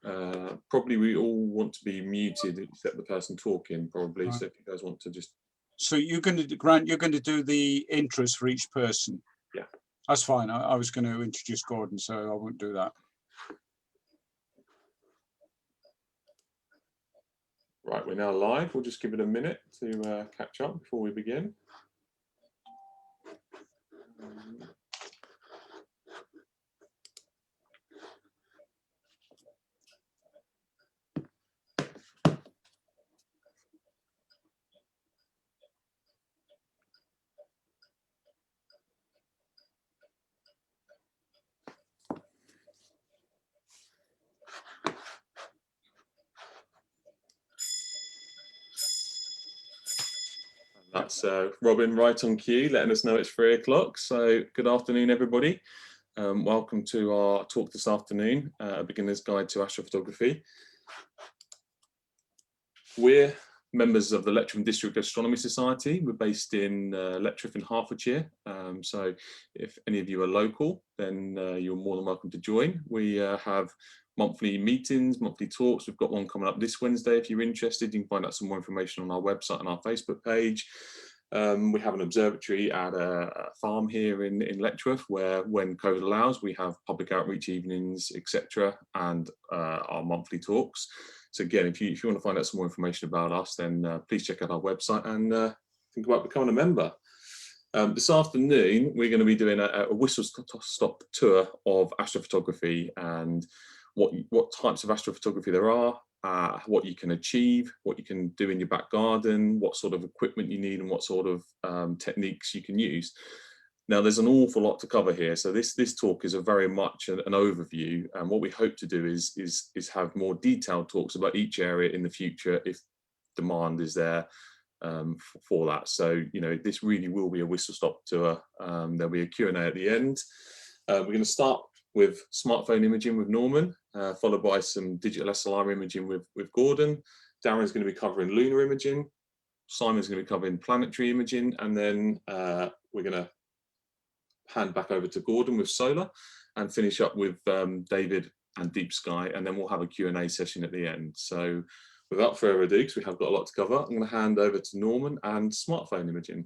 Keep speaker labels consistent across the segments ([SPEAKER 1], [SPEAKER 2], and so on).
[SPEAKER 1] Probably we all want to be muted except the person talking, probably.
[SPEAKER 2] Right.
[SPEAKER 1] So if you guys want to just...
[SPEAKER 2] So you're going to, Grant, you're going to do the intros for each person?
[SPEAKER 1] Yeah.
[SPEAKER 2] That's fine. I was going to introduce Gordon, so I won't do that.
[SPEAKER 1] Right, we're now live. We'll just give it a minute to catch up before we begin. That's Robin right on cue, letting us know it's 3 o'clock. So good afternoon, everybody. Welcome to our talk this afternoon, A Beginner's Guide to Astrophotography. We're members of the Letchworth and District Astronomy Society. We're based in Letchworth in Hertfordshire. So if any of you are local, then you're more than welcome to join. We have monthly meetings, monthly talks. We've got one coming up this Wednesday. If you're interested, you can find out some more information on our website and our Facebook page. We have an observatory at a farm here in Letchworth, where when COVID allows, we have public outreach evenings, etc., and our monthly talks. So again, if you want to find out some more information about us, then please check out our website and think about becoming a member. This afternoon, we're going to be doing a whistle-stop tour of astrophotography and what types of astrophotography there are, what you can achieve, what you can do in your back garden, what sort of equipment you need, and what sort of techniques you can use. Now, there's an awful lot to cover here, so this talk is a very much an overview, and what we hope to do is have more detailed talks about each area in the future if demand is there for that. So, you know, this really will be a whistle-stop tour. There'll be a Q&A at the end. We're going to start with smartphone imaging with Norman, followed by some digital SLR imaging with Gordon. Darren's going to be covering lunar imaging. Simon's going to be covering planetary imaging, and then we're going to hand back over to Gordon with solar and finish up with David and deep sky, and then we'll have a Q&A session at the end. So without further ado, because we have got a lot to cover, I'm going to hand over to Norman and smartphone imaging.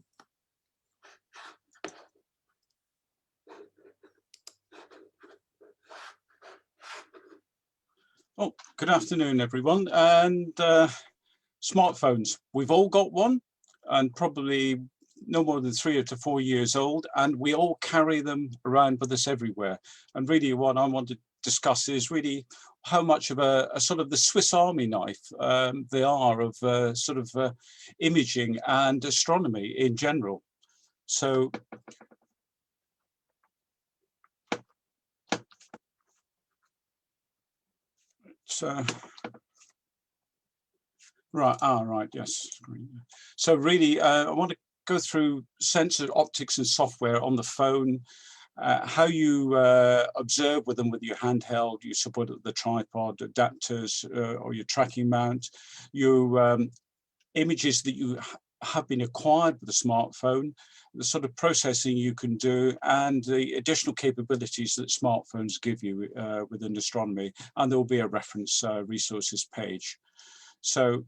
[SPEAKER 2] Oh, good afternoon, everyone. And smartphones, we've all got one, and probably no more than 3 to 4 years old, and we all carry them around with us everywhere. And really what I want to discuss is really how much of a sort of the Swiss Army knife they are of sort of imaging and astronomy in general. So right, yes. So really, I want to go through sensor optics and software on the phone, how you observe with them with your handheld, you support the tripod, adapters, or your tracking mount, your images that you have been acquired with a smartphone, the sort of processing you can do, and the additional capabilities that smartphones give you within astronomy. And there will be a reference resources page. So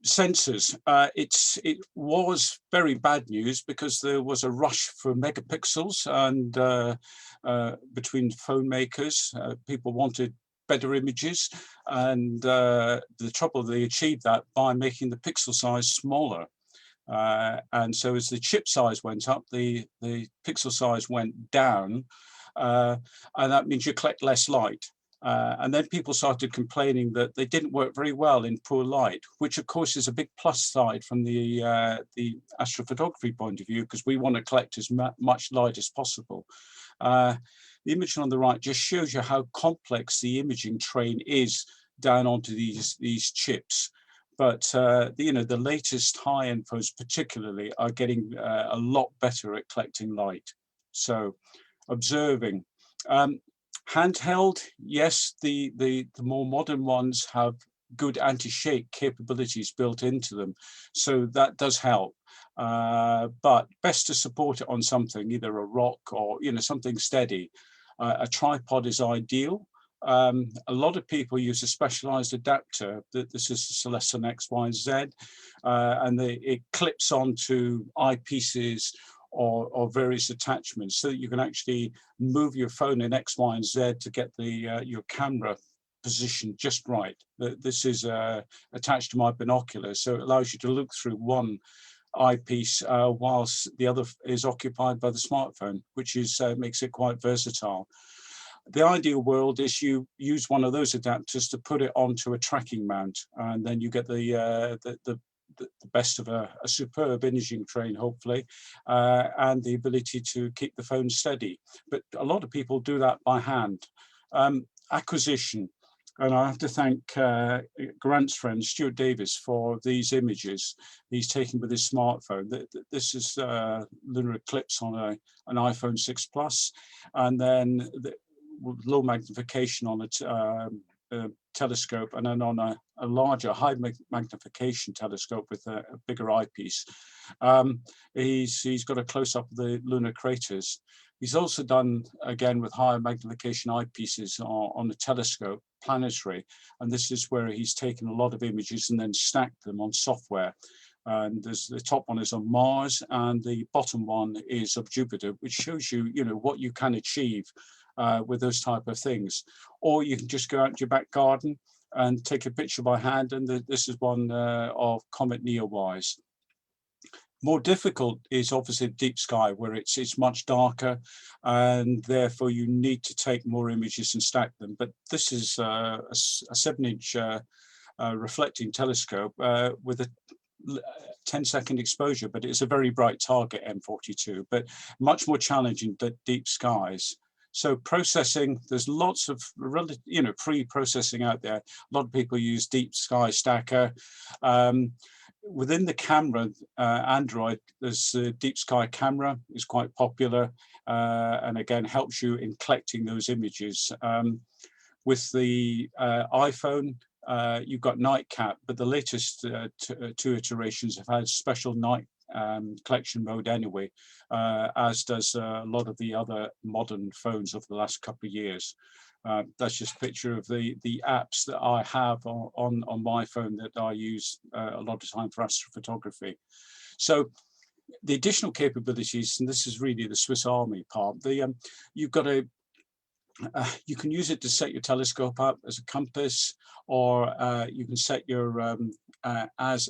[SPEAKER 2] sensors, it was very bad news because there was a rush for megapixels, and between phone makers, people wanted better images, and the trouble, they achieved that by making the pixel size smaller. And so as the chip size went up, the pixel size went down, and that means you collect less light. And then people started complaining that they didn't work very well in poor light, which of course is a big plus side from the astrophotography point of view, because we want to collect as much light as possible. The image on the right just shows you how complex the imaging train is down onto these chips. But you know, the latest high-end phones particularly are getting a lot better at collecting light. So observing. Handheld, yes, the more modern ones have good anti-shake capabilities built into them, so that does help. But best to support it on something, either a rock or something steady. A tripod is ideal, A lot of people use a specialized adapter. This is the Celestion X, Y, and Z, and it clips onto eyepieces or various attachments, so that you can actually move your phone in X, Y, and Z to get your camera position just right. This is attached to my binoculars, so it allows you to look through one eyepiece whilst the other is occupied by the smartphone, which makes it quite versatile. The ideal world is you use one of those adapters to put it onto a tracking mount, and then you get the best of a superb imaging train, hopefully, and the ability to keep the phone steady. But a lot of people do that by hand. Acquisition. And I have to thank Grant's friend, Stuart Davis, for these images he's taken with his smartphone. This is lunar eclipse on an iPhone 6 Plus, and then low magnification on a telescope, and then on a larger high magnification telescope with a bigger eyepiece. He's got a close-up of the lunar craters. He's also done, again, with higher magnification eyepieces on the telescope, planetary, and this is where he's taken a lot of images and then stacked them on software. And the top one is on Mars, and the bottom one is of Jupiter, which shows you, what you can achieve with those type of things. Or you can just go out to your back garden and take a picture by hand, and this is one of Comet Neowise. More difficult is obviously deep sky, where it's much darker, and therefore you need to take more images and stack them. But this is a 7-inch reflecting telescope with a 10-second exposure, but it's a very bright target, M42, but much more challenging than deep skies. So processing, there's lots of pre-processing out there. A lot of people use Deep Sky Stacker. Within the camera, Android, there's a Deep Sky Camera is quite popular, and again helps you in collecting those images. With the iPhone, you've got Nightcap, but the latest two iterations have had special night collection mode anyway, as does a lot of the other modern phones of the last couple of years. That's just a picture of the apps that I have on my phone that I use a lot of time for astrophotography. So the additional capabilities, and this is really the Swiss Army part, you've got you can use it to set your telescope up as a compass, or you can set your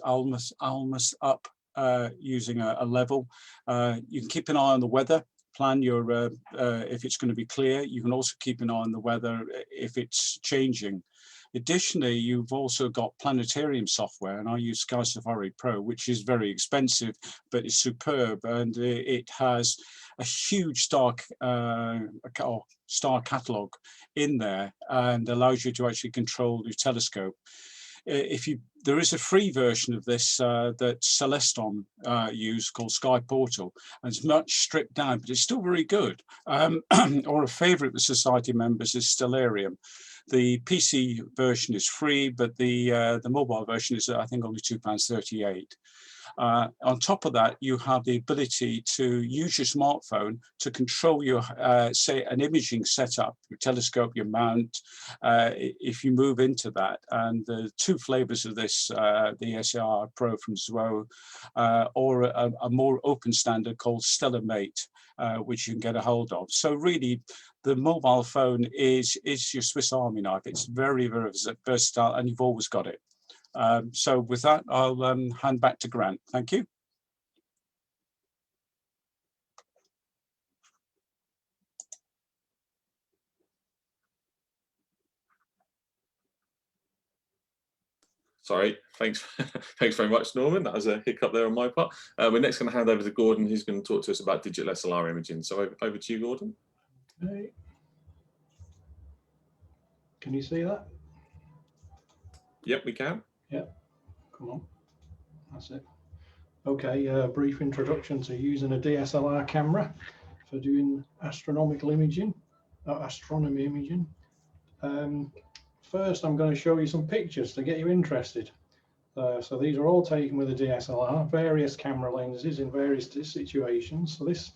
[SPEAKER 2] almost up using a level. You can keep an eye on the weather, plan your if it's going to be clear. You can also keep an eye on the weather if it's changing. Additionally, you've also got planetarium software, and I use Sky Safari Pro, which is very expensive, but it's superb, and it has a huge star catalog in there, and allows you to actually control your telescope. There is a free version of this that Celestion use called Sky Portal, and it's much stripped down, but it's still very good. Or a favorite with Society members is Stellarium. The PC version is free, but the mobile version is, I think, only £2.38. On top of that, you have the ability to use your smartphone to control your, say, an imaging setup, your telescope, your mount, if you move into that. And the two flavors of this, the SAR Pro from Zwo, or a more open standard called Stellar Mate, which you can get a hold of. So really, the mobile phone is your Swiss Army knife. It's very, very versatile, and you've always got it. So with that, I'll hand back to Grant. Thank you.
[SPEAKER 1] Sorry, thanks very much, Norman. That was a hiccup there on my part. We're next going to hand over to Gordon, who's going to talk to us about digital SLR imaging. So over to you, Gordon.
[SPEAKER 3] Okay. Can you see that?
[SPEAKER 1] Yep, we can.
[SPEAKER 3] Yep, come on, that's it. Okay, brief introduction to using a DSLR camera for doing astronomical imaging, astronomy imaging. First, I'm going to show you some pictures to get you interested. So these are all taken with a DSLR, various camera lenses in various situations. So this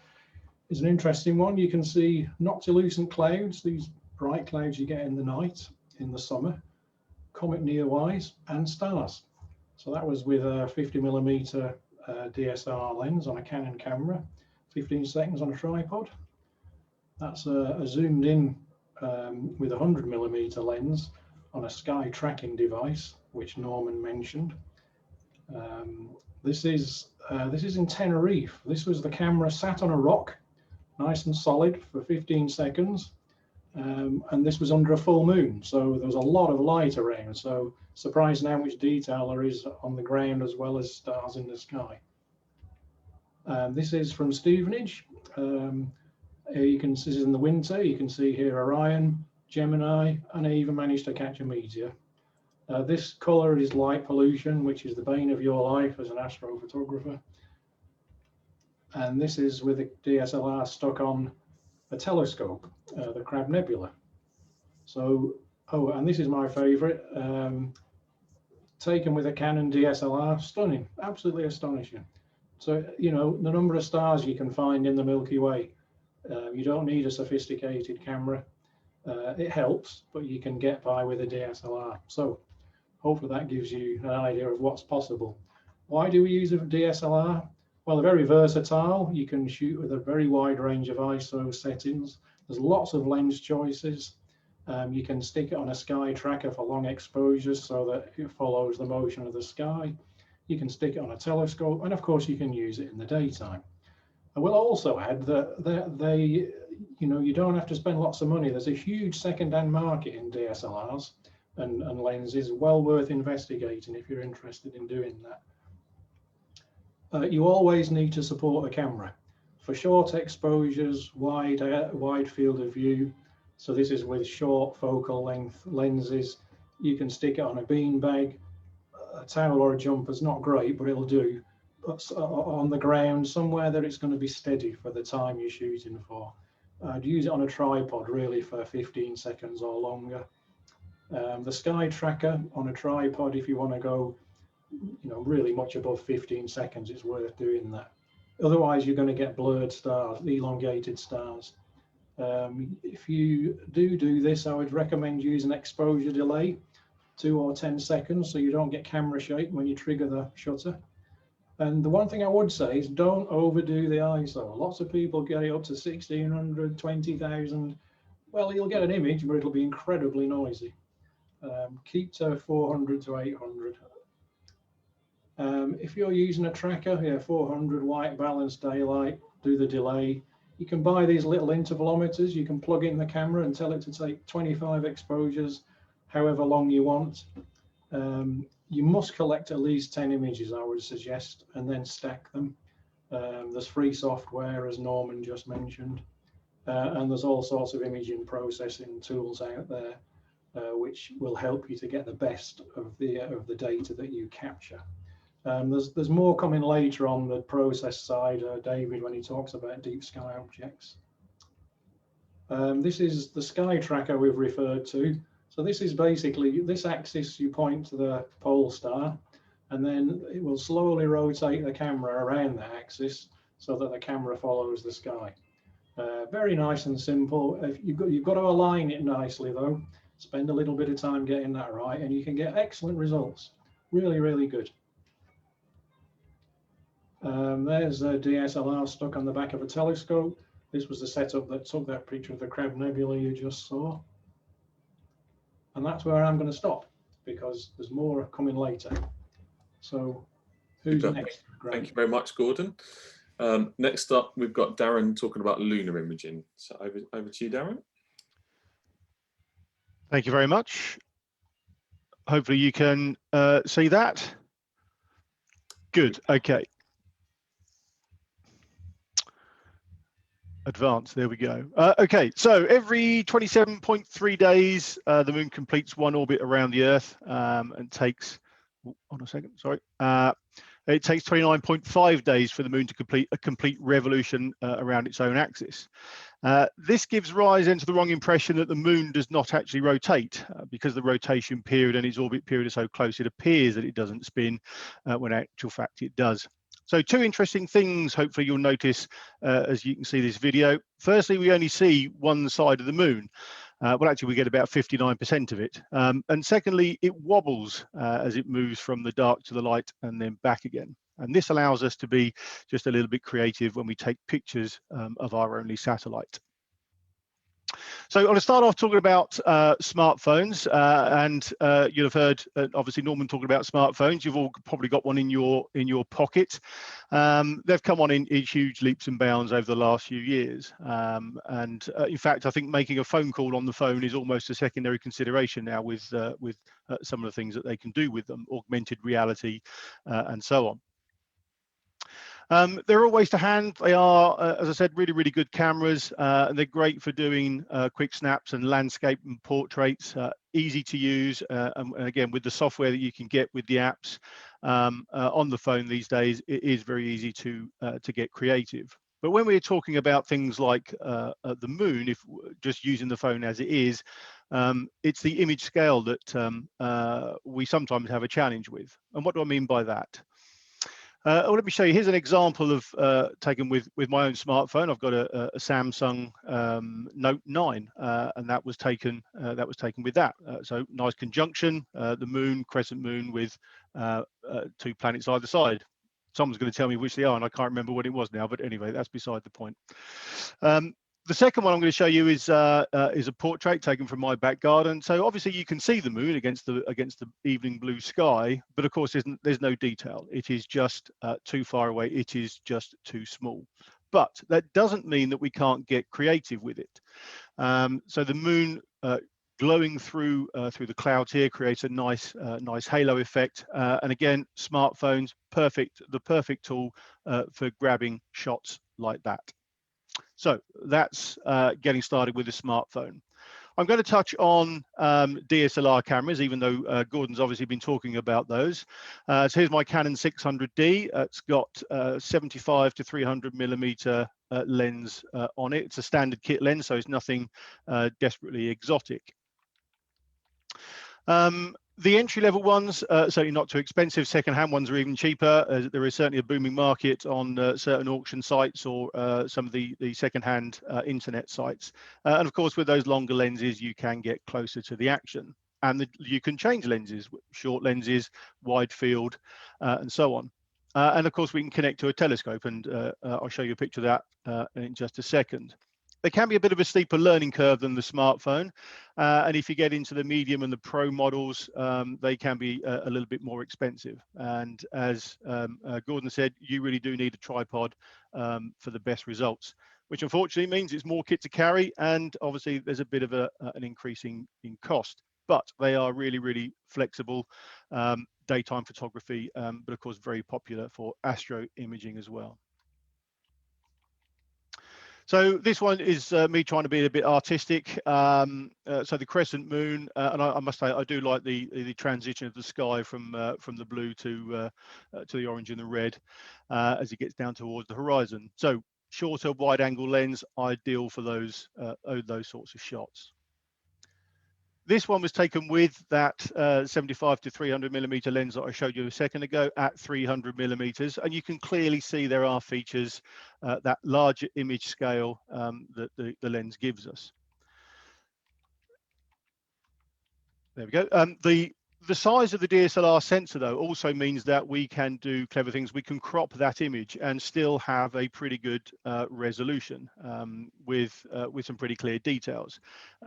[SPEAKER 3] is an interesting one. You can see noctilucent clouds, these bright clouds you get in the night, in the summer, comet nearwise, and stars. So that was with a 50mm DSLR lens on a Canon camera, 15 seconds on a tripod. That's a zoomed in with a 100mm lens on a sky tracking device, which Norman mentioned. This is in Tenerife. This was the camera sat on a rock, nice and solid for 15 seconds. And this was under a full moon, so there was a lot of light around. So surprising how much detail there is on the ground as well as stars in the sky. This is from Stevenage. This is in the winter. You can see here Orion, Gemini, and I even managed to catch a meteor. This colour is light pollution, which is the bane of your life as an astrophotographer. And this is with a DSLR stuck on a telescope, the Crab Nebula. So, oh, and this is my favourite, taken with a Canon DSLR, stunning, absolutely astonishing. So, you know, the number of stars you can find in the Milky Way, you don't need a sophisticated camera. It helps, but you can get by with a DSLR. So hopefully that gives you an idea of what's possible. Why do we use a DSLR? Well, they're very versatile. You can shoot with a very wide range of ISO settings. There's lots of lens choices. You can stick it on a sky tracker for long exposures so that it follows the motion of the sky. You can stick it on a telescope, and of course you can use it in the daytime. I will also add that they, you know, you don't have to spend lots of money. There's a huge second-hand market in DSLRs and lenses, well worth investigating if you're interested in doing that. You always need to support a camera for short exposures, wide field of view. So this is with short focal length lenses. You can stick it on a beanbag. A towel or a jumper is not great, but it'll do. But on the ground, somewhere that it's going to be steady for the time you're shooting for. I'd use it on a tripod really for 15 seconds or longer. The sky tracker on a tripod, if you want to go, you know, really much above 15 seconds, it's worth doing that. Otherwise, you're going to get blurred stars, elongated stars. If you do this, I would recommend using exposure delay, 2 or 10 seconds, so you don't get camera shake when you trigger the shutter. And the one thing I would say is don't overdo the ISO. Lots of people get it up to 1600, 20,000. Well, you'll get an image, but it'll be incredibly noisy. Keep to 400 to 800. If you're using a tracker, yeah, 400 white balance daylight, do the delay. You can buy these little intervalometers. You can plug in the camera and tell it to take 25 exposures, however long you want. You must collect at least 10 images, I would suggest, and then stack them. There's free software, as Norman just mentioned, and there's all sorts of imaging processing tools out there, which will help you to get the best of the data that you capture. There's more coming later on the process side, David, when he talks about deep sky objects. This is the sky tracker we've referred to. So this is basically, this axis you point to the pole star, and then it will slowly rotate the camera around the axis so that the camera follows the sky. Very nice and simple. You've got to align it nicely though. Spend a little bit of time getting that right, and you can get excellent results. Really, really good. There's a DSLR stuck on the back of a telescope. This was the setup that took that picture of the Crab Nebula you just saw. And that's where I'm going to stop, because there's more coming later. So who's next?
[SPEAKER 1] Thank you very much, Gordon. Next up, we've got Darren talking about lunar imaging. So over to you, Darren.
[SPEAKER 4] Thank you very much. Hopefully you can see that. Good, okay. Advanced, there we go. Okay, so every 27.3 days, the moon completes one orbit around the Earth and takes, hold on a second, sorry. It takes 29.5 days for the moon to complete a complete revolution around its own axis. This gives rise into the wrong impression that the moon does not actually rotate because the rotation period and its orbit period are so close, it appears that it doesn't spin when in actual fact it does. So two interesting things, hopefully you'll notice as you can see this video. Firstly, we only see one side of the moon. Well, actually, we get about 59% of it. And secondly, it wobbles as it moves from the dark to the light and then back again. And this allows us to be just a little bit creative when we take pictures of our only satellite. So I'm going to start off talking about smartphones, and you'll have heard obviously Norman talking about smartphones. You've all probably got one in your pocket. They've come on in huge leaps and bounds over the last few years, and in fact, I think making a phone call on the phone is almost a secondary consideration now with some of the things that they can do with them, augmented reality, and so on. They're always to hand. They are, as I said, really, really good cameras. And they're great for doing quick snaps and landscape and portraits, easy to use. And again, with the software that you can get with the apps on the phone these days, it is very easy to get creative. But when we're talking about things like the moon, if just using the phone as it is, it's the image scale that we sometimes have a challenge with. And what do I mean by that? Let me show you. Here's an example of taken with my own smartphone. I've got a Samsung Note 9, and that was taken with that. So nice conjunction, the moon, crescent moon with 2 planets either side. Someone's going to tell me which they are, and I can't remember what it was now. But anyway, that's beside the point. The second one I'm going to show you is a portrait taken from my back garden. So obviously you can see the moon against the evening blue sky, but of course there's no detail. It is just too far away. It is just too small. But that doesn't mean that we can't get creative with it. So the moon glowing through the clouds here creates a nice halo effect. And again, smartphones, the perfect tool for grabbing shots like that. So that's getting started with a smartphone. I'm going to touch on DSLR cameras, even though Gordon's obviously been talking about those. So here's my Canon 600D. It's got 75 to 300 millimeter lens on it. It's a standard kit lens, so it's nothing desperately exotic. The entry-level ones, certainly not too expensive. Second-hand ones are even cheaper. There is certainly a booming market on certain auction sites or some of the second-hand internet sites. And of course, with those longer lenses, you can get closer to the action. And you can change lenses, short lenses, wide field, and so on. And of course, we can connect to a telescope, and I'll show you a picture of that in just a second. They can be a bit of a steeper learning curve than the smartphone. And if you get into the medium and the pro models, they can be a little bit more expensive. And as Gordon said, you really do need a tripod for the best results, which unfortunately means it's more kit to carry. And obviously there's a bit of an increase in cost, but they are really, really flexible daytime photography, but of course very popular for astro imaging as well. So this one is me trying to be a bit artistic. So the crescent moon, and I must say I do like the transition of the sky from the blue to the orange and the red as it gets down towards the horizon. So shorter wide-angle lens, ideal for those sorts of shots. This one was taken with that 75 to 300 millimeter lens that I showed you a second ago at 300 millimeters, and you can clearly see there are features that larger image scale that the lens gives us. There we go. The size of the DSLR sensor, though, also means that we can do clever things. We can crop that image and still have a pretty good resolution with some pretty clear details.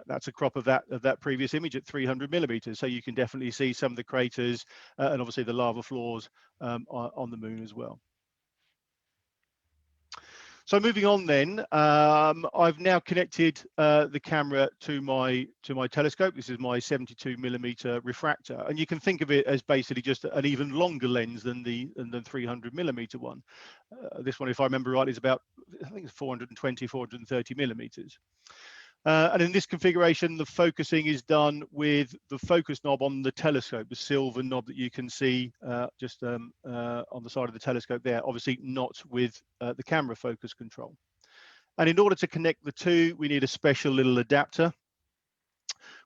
[SPEAKER 4] That's a crop of that previous image at 300 millimeters, so you can definitely see some of the craters and obviously the lava floors on the moon as well. So moving on then, I've now connected the camera to my telescope. This is my 72 millimeter refractor, and you can think of it as basically just an even longer lens than the 300 millimeter one. This one, if I remember right, is about, I think it's 420, 430 millimeters. And in this configuration, the focusing is done with the focus knob on the telescope, the silver knob that you can see just on the side of the telescope there, obviously not with the camera focus control. And in order to connect the two, we need a special little adapter,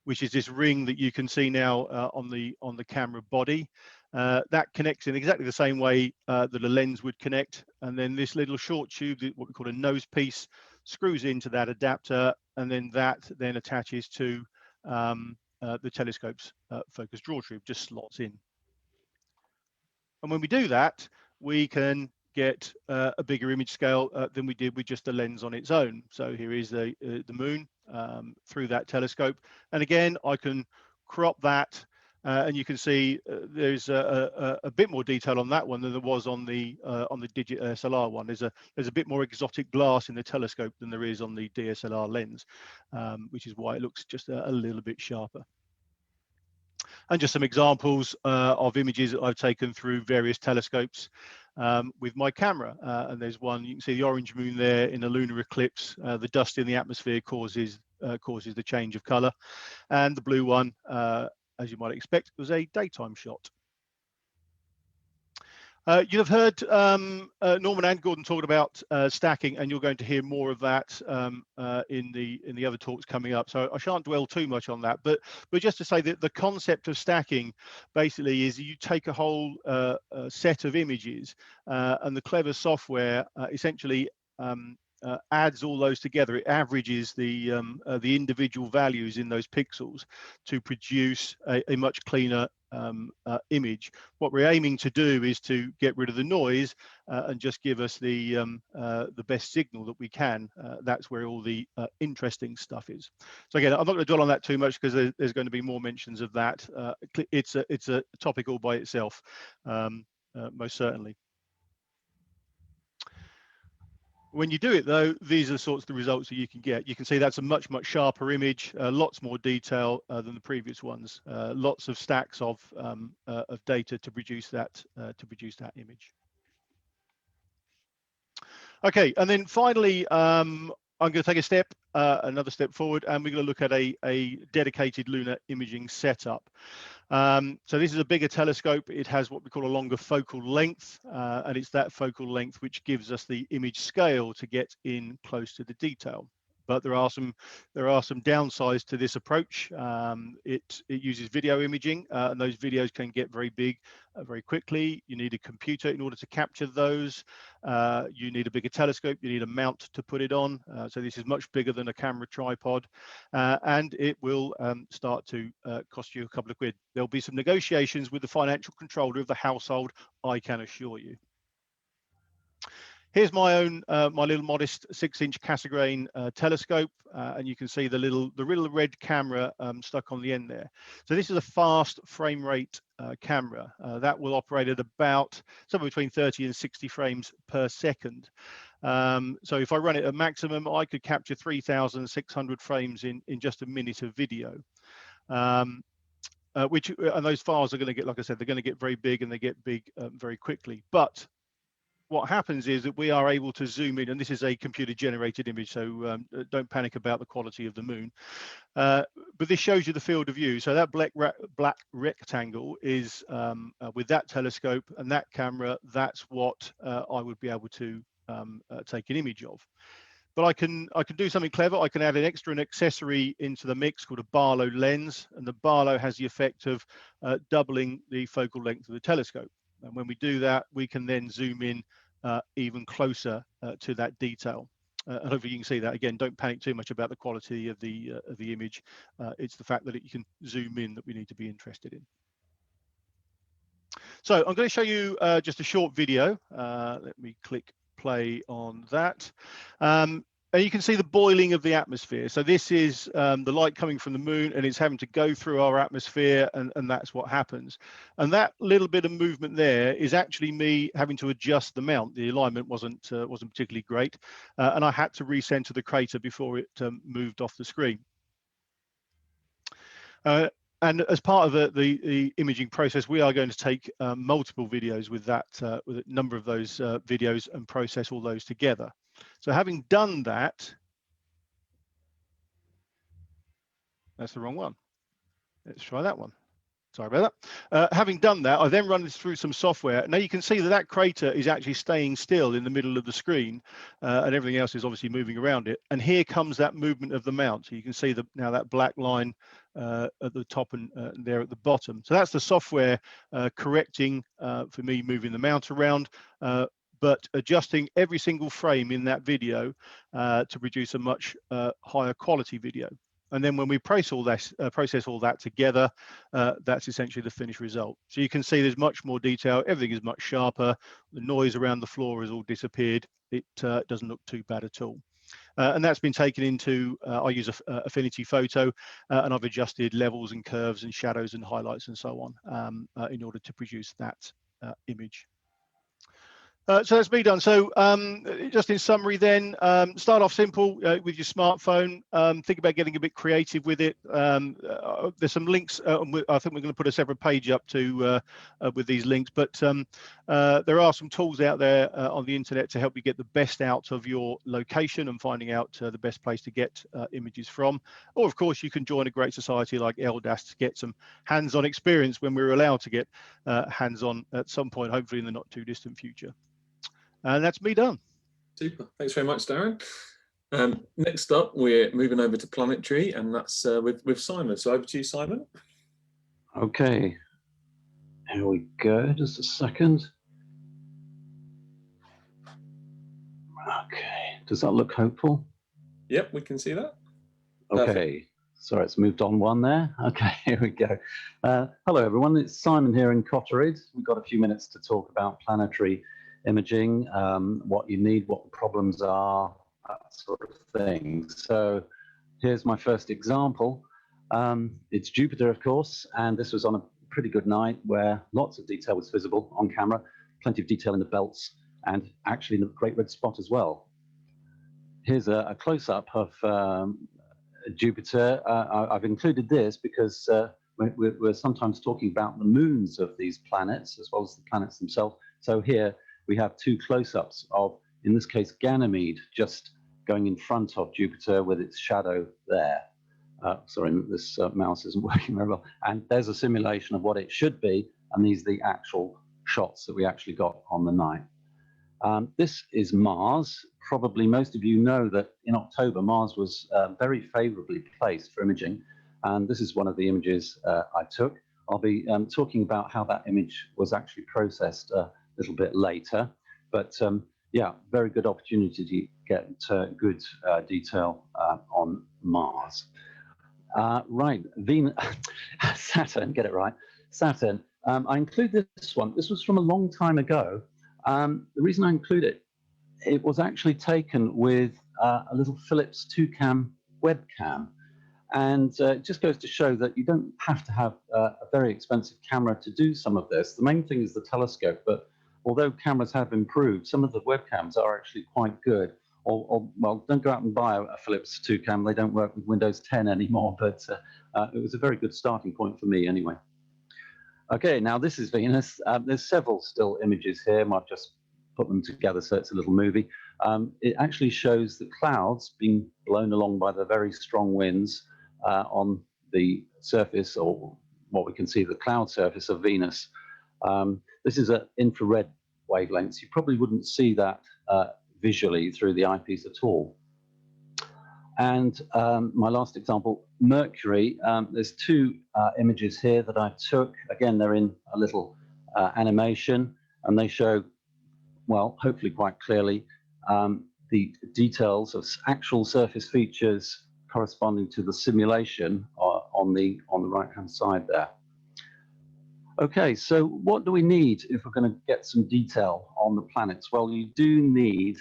[SPEAKER 4] which is this ring that you can see now on the camera body. That connects in exactly the same way that a lens would connect. And then this little short tube, what we call a nose piece, screws into that adapter, and then that then attaches to the telescope's focus draw tube, just slots in. And when we do that, we can get a bigger image scale than we did with just a lens on its own. So here is the moon through that telescope. And again, I can crop that, and you can see there's a bit more detail on that one than there was on the Digit SLR one. There's a bit more exotic glass in the telescope than there is on the DSLR lens, which is why it looks just a little bit sharper. And just some examples of images that I've taken through various telescopes with my camera. And there's one, you can see the orange moon there in a lunar eclipse. The dust in the atmosphere causes the change of color. And the blue one, as you might expect, was a daytime shot. You've heard Norman and Gordon talking about stacking, and you're going to hear more of that in the other talks coming up. So I shan't dwell too much on that, but just to say that the concept of stacking basically is you take a whole set of images, and the clever software essentially adds all those together. It averages the individual values in those pixels to produce a much cleaner image. What we're aiming to do is to get rid of the noise and just give us the best signal that we can. That's where all the interesting stuff is. So again, I'm not going to dwell on that too much because there's going to be more mentions of that. It's a topic all by itself, most certainly. When you do it though, these are the sorts of the results that you can get. You can see that's a much sharper image, lots more detail than the previous ones. Lots of stacks of data to produce that image. Okay, and then finally, I'm going to take another step forward, and we're going to look at a dedicated lunar imaging setup. So this is a bigger telescope. It has what we call a longer focal length, and it's that focal length which gives us the image scale to get in close to the detail. But there are some downsides to this approach. It uses video imaging, and those videos can get very big very quickly. You need a computer in order to capture those. You need a bigger telescope. You need a mount to put it on. So this is much bigger than a camera tripod, and it will start to cost you a couple of quid. There'll be some negotiations with the financial controller of the household, I can assure you. Here's my own, my little modest 6-inch Cassegrain telescope, and you can see the little red camera stuck on the end there. So this is a fast frame rate camera that will operate at about somewhere between 30 and 60 frames per second. So if I run it at maximum, I could capture 3,600 frames in just a minute of video. And those files are going to get, like I said, they're going to get very big, and they get big very quickly. But what happens is that we are able to zoom in, and this is a computer generated image, so don't panic about the quality of the moon. But this shows you the field of view. So that black rectangle is with that telescope and that camera, that's what I would be able to take an image of. But I can do something clever. I can add an accessory into the mix called a Barlow lens, and the Barlow has the effect of doubling the focal length of the telescope. And when we do that, we can then zoom in even closer to that detail. And hopefully you can see that. Again, don't panic too much about the quality of the image. It's the fact that you can zoom in that we need to be interested in. So I'm going to show you just a short video. Let me click play on that. And you can see the boiling of the atmosphere. So this is the light coming from the moon, and it's having to go through our atmosphere, and that's what happens. And that little bit of movement there is actually me having to adjust the mount. The alignment wasn't particularly great, and I had to recenter the crater before it moved off the screen. And as part of the imaging process, we are going to take multiple videos with a number of those videos and process all those together. So having done that, that's the wrong one. Let's try that one. Sorry about that. Having done that, I then run this through some software. Now you can see that that crater is actually staying still in the middle of the screen, and everything else is obviously moving around it. And here comes that movement of the mount. So you can see now that black line at the top and there at the bottom. So that's the software correcting for me moving the mount around. but adjusting every single frame in that video to produce a much higher quality video. And then when we process all that together, that's essentially the finished result. So you can see there's much more detail. Everything is much sharper. The noise around the floor has all disappeared. It doesn't look too bad at all. And that's been taken into, I use Affinity Photo, and I've adjusted levels and curves and shadows and highlights and so on in order to produce that image. So that's me done. So just in summary then, start off simple with your smartphone. Think about getting a bit creative with it. There's some links. I think we're going to put a separate page up to with these links, but there are some tools out there on the internet to help you get the best out of your location and finding out the best place to get images from. Or of course, you can join a great society like LDAS to get some hands-on experience when we're allowed to get hands-on at some point, hopefully in the not too distant future. And that's me done.
[SPEAKER 1] Super. Thanks very much, Darren. Next up, we're moving over to Planetary, and that's with Simon. So over to you, Simon.
[SPEAKER 5] Okay. Here we go. Just a second. Okay. Does that look hopeful?
[SPEAKER 1] Yep, we can see that.
[SPEAKER 5] Okay.
[SPEAKER 1] Perfect.
[SPEAKER 5] Sorry, it's moved on one there. Okay, here we go. Hello, everyone. It's Simon here in Cotterid. We've got a few minutes to talk about planetary imaging, what you need, what the problems are, that sort of thing. So here's my first example. It's Jupiter, of course, and this was on a pretty good night where lots of detail was visible on camera, plenty of detail in the belts, and actually in the Great Red Spot as well. Here's a close-up of Jupiter. I've included this because we're sometimes talking about the moons of these planets as well as the planets themselves. So here we have two close-ups of, in this case, Ganymede just going in front of Jupiter with its shadow there. Sorry, this mouse isn't working very well. And there's a simulation of what it should be, and these are the actual shots that we actually got on the night. This is Mars. Probably most of you know that in October, Mars was very favorably placed for imaging. And this is one of the images I took. I'll be talking about how that image was actually processed a little bit later. But yeah, very good opportunity to get good detail on Mars. Right, Saturn, get it right. Saturn. I include this one. This was from a long time ago. The reason I include it, it was actually taken with a little Philips 2-cam webcam. And it just goes to show that you don't have to have a very expensive camera to do some of this. The main thing is the telescope, but although cameras have improved, some of the webcams are actually quite good. Or well, don't go out and buy a Philips 2-cam. They don't work with Windows 10 anymore, but it was a very good starting point for me anyway. Okay, now this is Venus. There's several still images here. I've just put them together so it's a little movie. It actually shows the clouds being blown along by the very strong winds on the surface, or what we can see, the cloud surface of Venus. This is at infrared wavelengths. You probably wouldn't see that visually through the eyepiece at all. And my last example, Mercury. There's two images here that I took. Again, they're in a little animation, and they show, well, hopefully quite clearly, the details of actual surface features corresponding to the simulation on the right-hand side there. Okay, so what do we need if we're going to get some detail on the planets? Well, you do need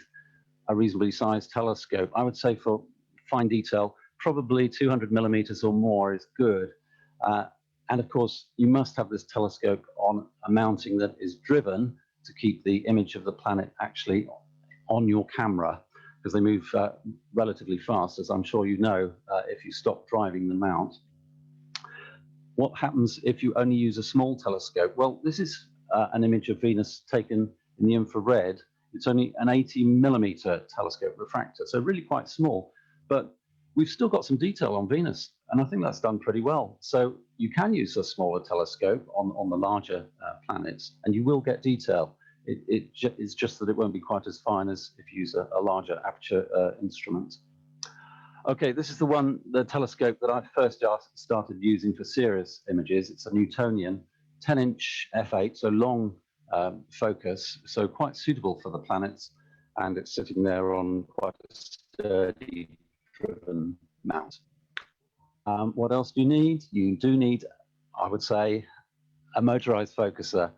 [SPEAKER 5] a reasonably sized telescope. I would say for fine detail, probably 200 millimeters or more is good. And of course, you must have this telescope on a mounting that is driven to keep the image of the planet actually on your camera, because they move relatively fast, as I'm sure you know, if you stop driving the mount. What happens if you only use a small telescope? Well, this is an image of Venus taken in the infrared. It's only an 80 millimeter telescope refractor, so really quite small, but we've still got some detail on Venus, and I think that's done pretty well. So you can use a smaller telescope on the larger planets, and you will get detail. It's just that it won't be quite as fine as if you use a larger aperture instrument. Okay, this is the telescope that I first started using for serious images. It's a Newtonian 10-inch f8, so long focus, so quite suitable for the planets, and it's sitting there on quite a sturdy driven mount. What else do you need? You do need, I would say, a motorized focuser.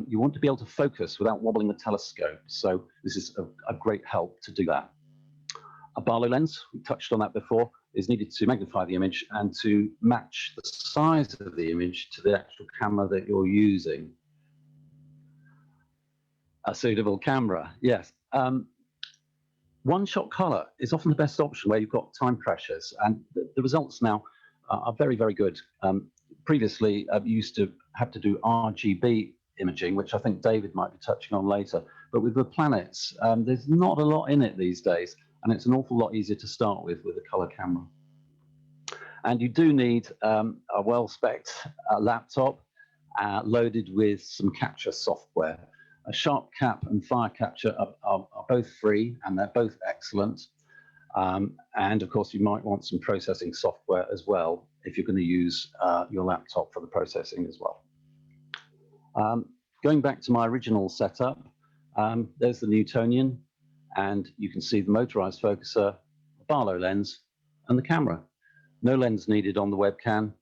[SPEAKER 5] You want to be able to focus without wobbling the telescope, so this is a great help to do that. A Barlow lens, we touched on that before, is needed to magnify the image and to match the size of the image to the actual camera that you're using. A suitable camera, yes. One-shot color is often the best option where you've got time pressures, and the results now are very, very good. Previously, you used to have to do RGB imaging, which I think David might be touching on later. But with the planets, there's not a lot in it these days, and it's an awful lot easier to start with a color camera. And you do need a well-spec'd laptop loaded with some capture software. A Sharp Cap and Fire Capture are both free, and they're both excellent. And of course, you might want some processing software as well if you're going to use your laptop for the processing as well. Going back to my original setup, there's the Newtonian, and you can see the motorized focuser, the Barlow lens, and the camera. No lens needed on the webcam.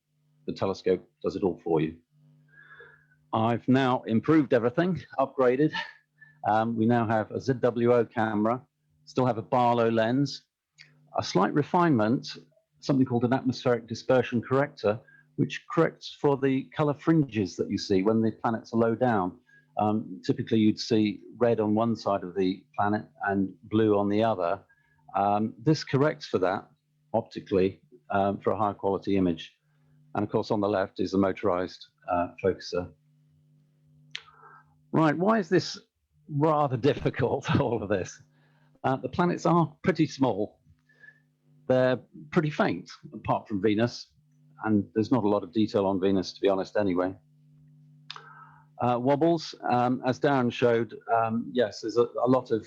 [SPEAKER 5] The telescope does it all for you. I've now improved everything, upgraded. We now have a ZWO camera, still have a Barlow lens, a slight refinement, something called an atmospheric dispersion corrector, which corrects for the color fringes that you see when the planets are low down. Typically, you'd see red on one side of the planet and blue on the other. This corrects for that optically for a higher quality image. And of course, on the left is the motorized focuser. Right, why is this rather difficult, all of this? The planets are pretty small. They're pretty faint, apart from Venus, and there's not a lot of detail on Venus, to be honest, anyway. Wobbles, as Darren showed, yes, there's a lot of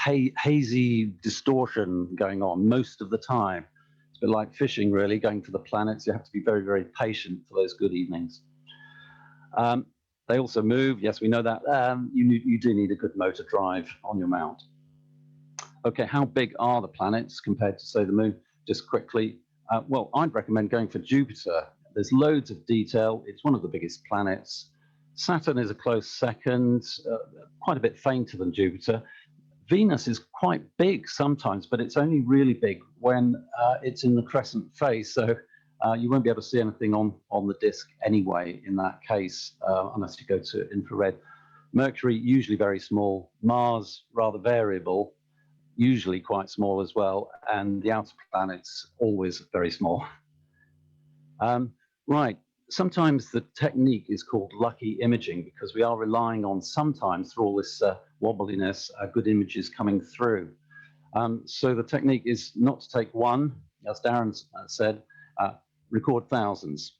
[SPEAKER 5] hazy distortion going on most of the time. It's a bit like fishing, really, going for the planets. You have to be very, very patient for those good evenings. They also move, yes, we know that. You do need a good motor drive on your mount. Okay, how big are the planets compared to, say, the moon? Just quickly, well, I'd recommend going for Jupiter. There's loads of detail. It's one of the biggest planets. Saturn is a close second, quite a bit fainter than Jupiter. Venus is quite big sometimes, but it's only really big when it's in the crescent phase. So you won't be able to see anything on the disk anyway in that case, unless you go to infrared. Mercury, usually very small. Mars, rather variable, usually quite small as well. And the outer planets, always very small. Right, sometimes the technique is called lucky imaging because we are relying on sometimes through all this wobbliness, good images coming through. So the technique is not to take one, as Darren said, record thousands.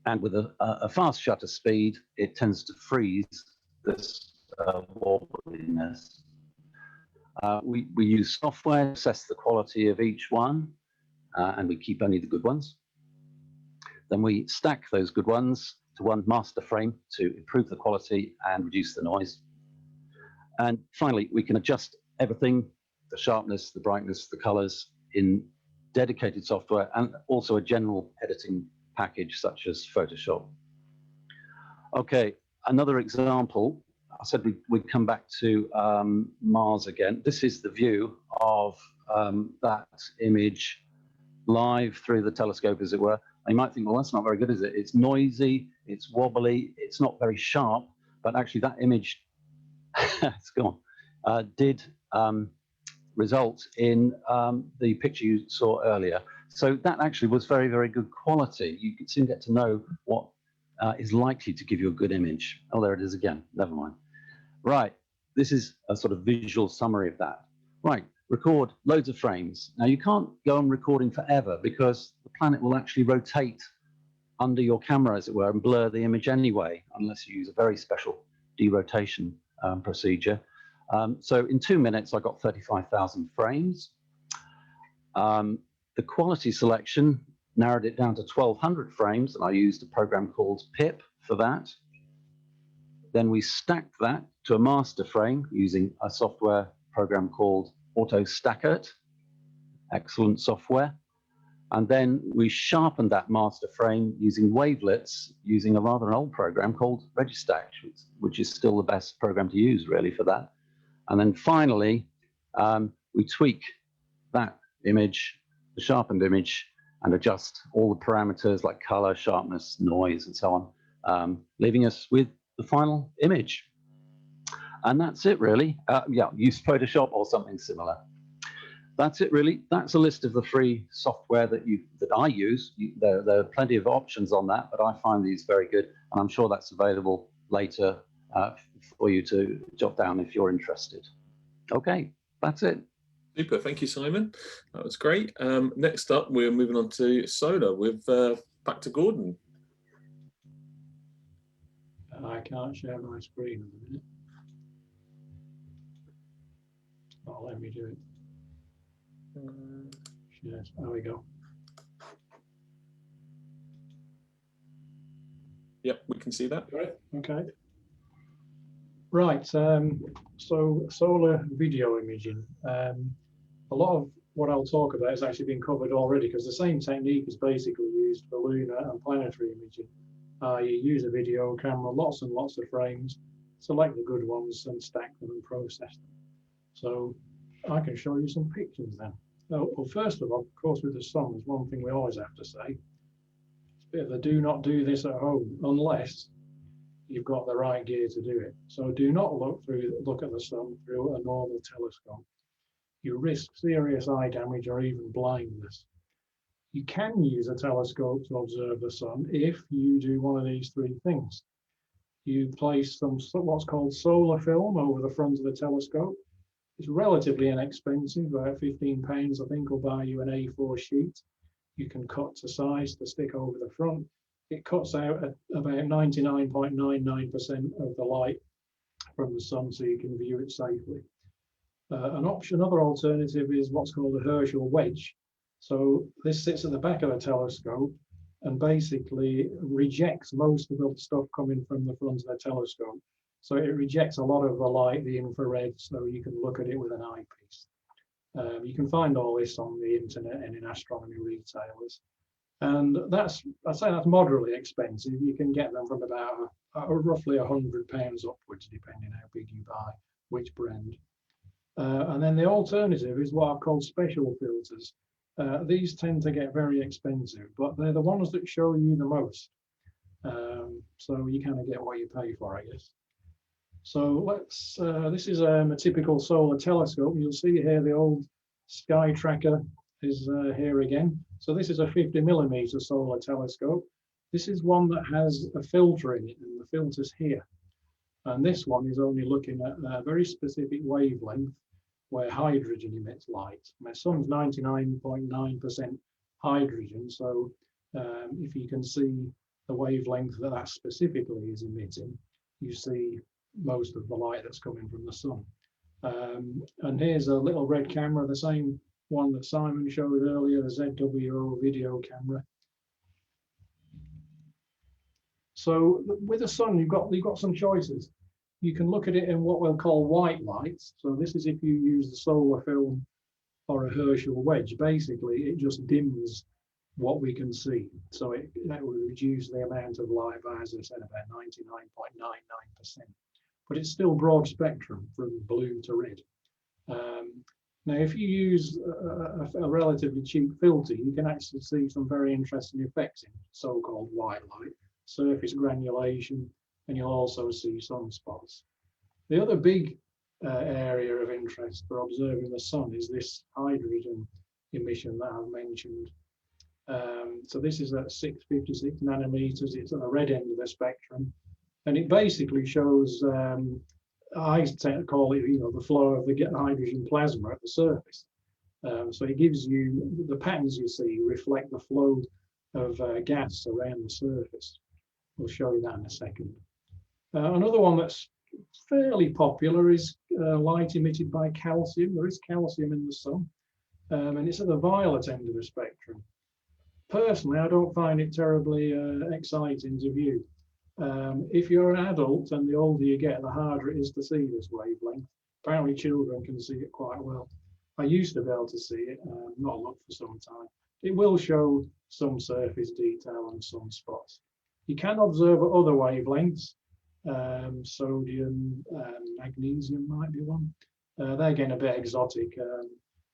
[SPEAKER 5] And with a fast shutter speed, it tends to freeze this wobbliness. We use software to assess the quality of each one, and we keep only the good ones. Then we stack those good ones to one master frame to improve the quality and reduce the noise. And finally, we can adjust everything, the sharpness, the brightness, the colors in dedicated software and also a general editing package such as Photoshop. Okay, another example. I said we'd come back to Mars again. This is the view of that image live through the telescope, as it were. You might think, well, that's not very good, is it? It's noisy, it's wobbly, it's not very sharp, but actually that image it's gone, did result in the picture you saw earlier. So that actually was very, very good quality. You can soon get to know what is likely to give you a good image. Oh, there it is again, never mind. Right, this is a sort of visual summary of that. Right, record loads of frames. Now you can't go on recording forever because the planet will actually rotate under your camera, as it were, and blur the image anyway, unless you use a very special derotation procedure. So in 2 minutes, I got 35,000 frames. The quality selection narrowed it down to 1,200 frames, and I used a program called PIP for that. Then we stacked that to a master frame using a software program called AutoStackert. Excellent software. And then we sharpened that master frame using wavelets, using a rather old program called Registack, which is still the best program to use really for that. And then finally, we tweak that image, the sharpened image, and adjust all the parameters like color, sharpness, noise, and so on, leaving us with the final image. And that's it really. Yeah, use Photoshop or something similar. That's it really. That's a list of the free software that I use. There are plenty of options on that, but I find these very good, and I'm sure that's available later for you to jot down if you're interested. Okay, that's it.
[SPEAKER 1] Super, thank you, Simon. That was great. Next up, we're moving on to solar with back to Gordon.
[SPEAKER 3] I can't share my screen at the minute. Not let me do it. Yes, there we go.
[SPEAKER 1] Yep, we can see that.
[SPEAKER 3] Right. Okay. Right. So solar video imaging. A lot of what I'll talk about has actually been covered already, because the same technique is basically used for lunar and planetary imaging. You use a video camera, lots and lots of frames, select the good ones and stack them and process them. So I can show you some pictures then. Well, first of all, of course, with the sun, there's one thing we always have to say. It's a bit of a do not do this at home unless you've got the right gear to do it. So do not look at the sun through a normal telescope. You risk serious eye damage or even blindness. You can use a telescope to observe the sun if you do one of these three things. You place some what's called solar film over the front of the telescope. It's relatively inexpensive, about £15 I think will buy you an A4 sheet. You can cut to size to stick over the front. It cuts out about 99.99% of the light from the sun, so you can view it safely. Another alternative is what's called a Herschel wedge. So this sits at the back of the telescope and basically rejects most of the stuff coming from the front of the telescope. So it rejects a lot of the light, the infrared, so you can look at it with an eyepiece. You can find all this on the internet and in astronomy retailers. And I'd say that's moderately expensive. You can get them from about roughly £100 upwards, depending how big you buy, which brand. And then the alternative is what I've called special filters. These tend to get very expensive, but they're the ones that show you the most. So you kind of get what you pay for, I guess. So this is a typical solar telescope. You'll see here the old Sky Tracker is here again. So this is a 50mm solar telescope. This is one that has a filter in it, and the filter's here. And this one is only looking at a very specific wavelength where hydrogen emits light. My sun's 99.9% hydrogen, so if you can see the wavelength that specifically is emitting, you see most of the light that's coming from the sun. And here's a little red camera, the same one that Simon showed earlier, the ZWO video camera. So with the sun, you've got some choices. You can look at it in what we'll call white light. So this is if you use the solar film or a Herschel wedge. Basically, it just dims what we can see. So that will reduce the amount of light by, as I said, about 99.99%. But it's still broad spectrum from blue to red. Now, if you use a relatively cheap filter, you can actually see some very interesting effects in so-called white light, surface granulation, and you'll also see sunspots. The other big area of interest for observing the sun is this hydrogen emission that I've mentioned. So this is at 656 nanometers. It's at the red end of the spectrum, and it basically shows, I tend to call it, the flow of the hydrogen plasma at the surface. So it gives you, the patterns you see reflect the flow of gas around the surface. We'll show you that in a second. Another one that's fairly popular is light emitted by calcium. There is calcium in the sun, and it's at the violet end of the spectrum. Personally, I don't find it terribly exciting to view. If you're an adult, and the older you get, the harder it is to see this wavelength. Apparently children can see it quite well. I used to be able to see it, not looked for some time. It will show some surface detail and some spots. You can observe at other wavelengths. Sodium, magnesium might be one. They're getting a bit exotic.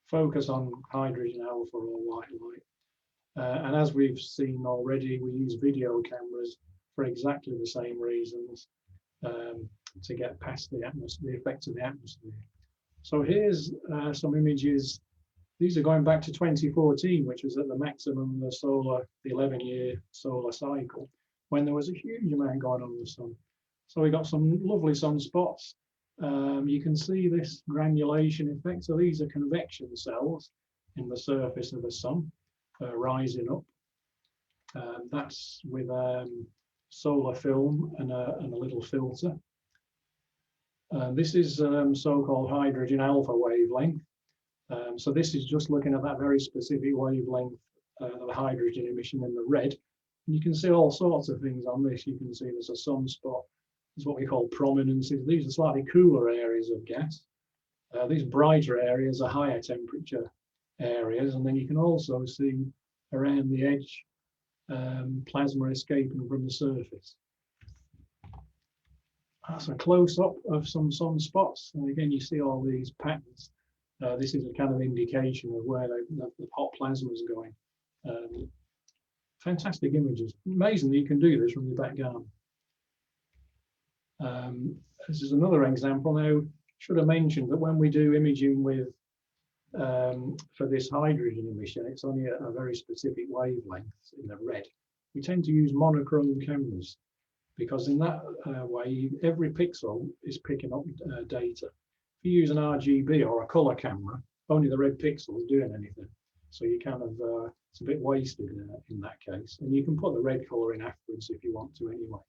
[SPEAKER 3] Focus on hydrogen alpha or white light. And as we've seen already, we use video cameras for exactly the same reasons, to get past the atmosphere, the effects of the atmosphere. So here's some images. These are going back to 2014, which was at the maximum of the 11-year solar cycle, when there was a huge amount going on in the sun. So we got some lovely sunspots. You can see this granulation effect. So these are convection cells in the surface of the sun rising up. That's with solar film and a little filter. This is so-called hydrogen alpha wavelength. So this is just looking at that very specific wavelength, the hydrogen emission in the red. And you can see all sorts of things on this. You can see there's a sunspot. There's what we call prominences. These are slightly cooler areas of gas. These brighter areas are higher temperature areas. And then you can also see around the edge plasma escaping from the surface. That's a close-up of some sunspots. And again, you see all these patterns. This is a kind of indication of where the hot plasma is going. Fantastic images. Amazing that you can do this from your back garden. This is another example. Now, should have mentioned that when we do imaging with for this hydrogen emission, it's only a very specific wavelength in the red. We tend to use monochrome cameras because in that way, every pixel is picking up data. If you use an RGB or a color camera, only the red pixel is doing anything. So you kind of, it's a bit wasted in that case. And you can put the red color in afterwards if you want to anyway,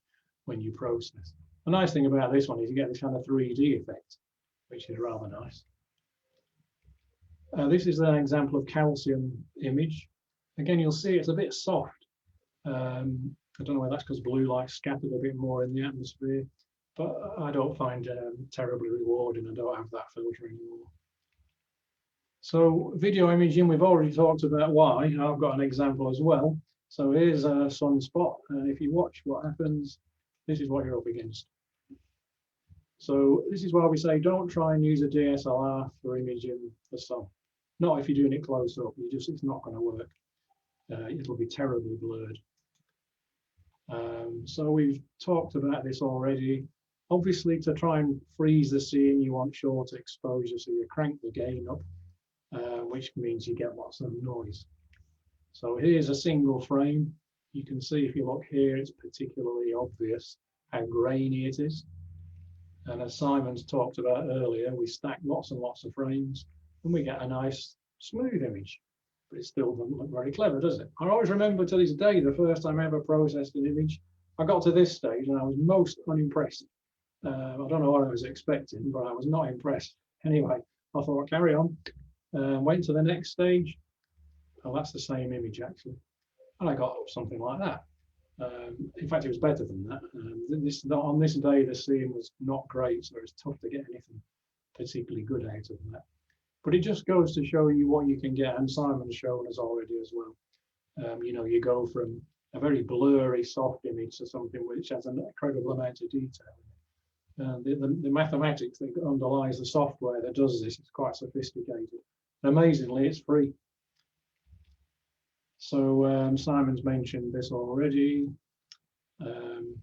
[SPEAKER 3] when you process. The nice thing about this one is you get this kind of 3D effect, which is rather nice. This is an example of calcium image. Again, you'll see it's a bit soft. I don't know whether that's because blue light's scattered a bit more in the atmosphere, but I don't find terribly rewarding. I don't have that filter anymore. So video imaging, we've already talked about why. I've got an example as well. So here's a sunspot, and if you watch what happens, this is what you're up against. So this is why we say don't try and use a DSLR for imaging the sun. Not if you're doing it close up. It's not going to work. It'll be terribly blurred. So we've talked about this already. Obviously, to try and freeze the scene, you want shorter exposure, so you crank the gain up, which means you get lots of noise. So here's a single frame. You can see if you look here, it's particularly obvious how grainy it is. And as Simon's talked about earlier, we stack lots and lots of frames and we get a nice smooth image. But it still doesn't look very clever, does it? I always remember to this day, the first time I ever processed an image, I got to this stage and I was most unimpressed. I don't know what I was expecting, but I was not impressed. Anyway, I thought, carry on. Went to the next stage. Oh, that's the same image actually. And I got something like that. In fact, it was better than that. On this day, the scene was not great, so it was tough to get anything particularly good out of that. But it just goes to show you what you can get, and Simon's shown us already as well. You know, you go from a very blurry, soft image to something which has an incredible amount of detail. The mathematics that underlies the software that does this is quite sophisticated. And amazingly, it's free. So Simon's mentioned this already. And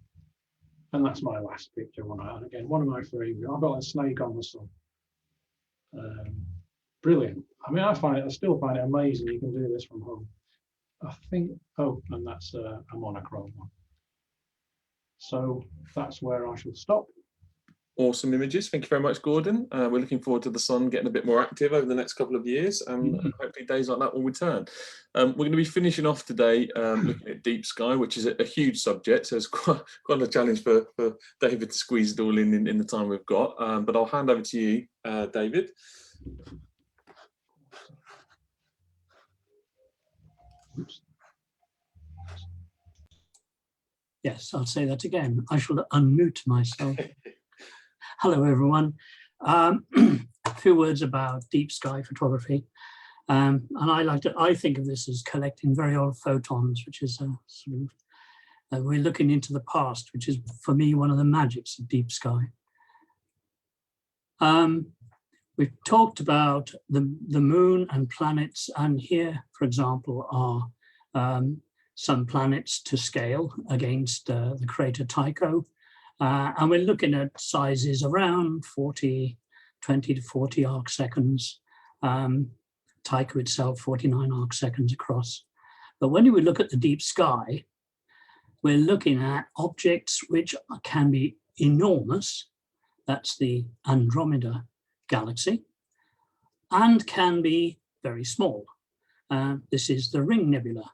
[SPEAKER 3] that's my last picture. And again, one of my favorite. I've got a snake on the sun. Brilliant. I mean, I still find it amazing you can do this from home. I think, oh, and that's a monochrome one. So that's where I shall stop.
[SPEAKER 1] Awesome images. Thank you very much, Gordon. We're looking forward to the sun getting a bit more active over the next couple of years, and hopefully days like that will return. We're going to be finishing off today looking at deep sky, which is a huge subject. So it's quite a challenge for David to squeeze it all in the time we've got. But I'll hand over to you, David.
[SPEAKER 6] Oops. Yes, I'll say that again. I shall unmute myself. Hello, everyone. A few words about deep sky photography. And I think of this as collecting very old photons, which is a sort of, we're looking into the past, which is for me one of the magics of deep sky. We've talked about the moon and planets, and here, for example, are some planets to scale against the crater Tycho. And we're looking at sizes around 20 to 40 arc seconds. Tycho itself, 49 arc seconds across. But when we look at the deep sky, we're looking at objects which can be enormous. That's the Andromeda galaxy, and can be very small. This is the Ring Nebula.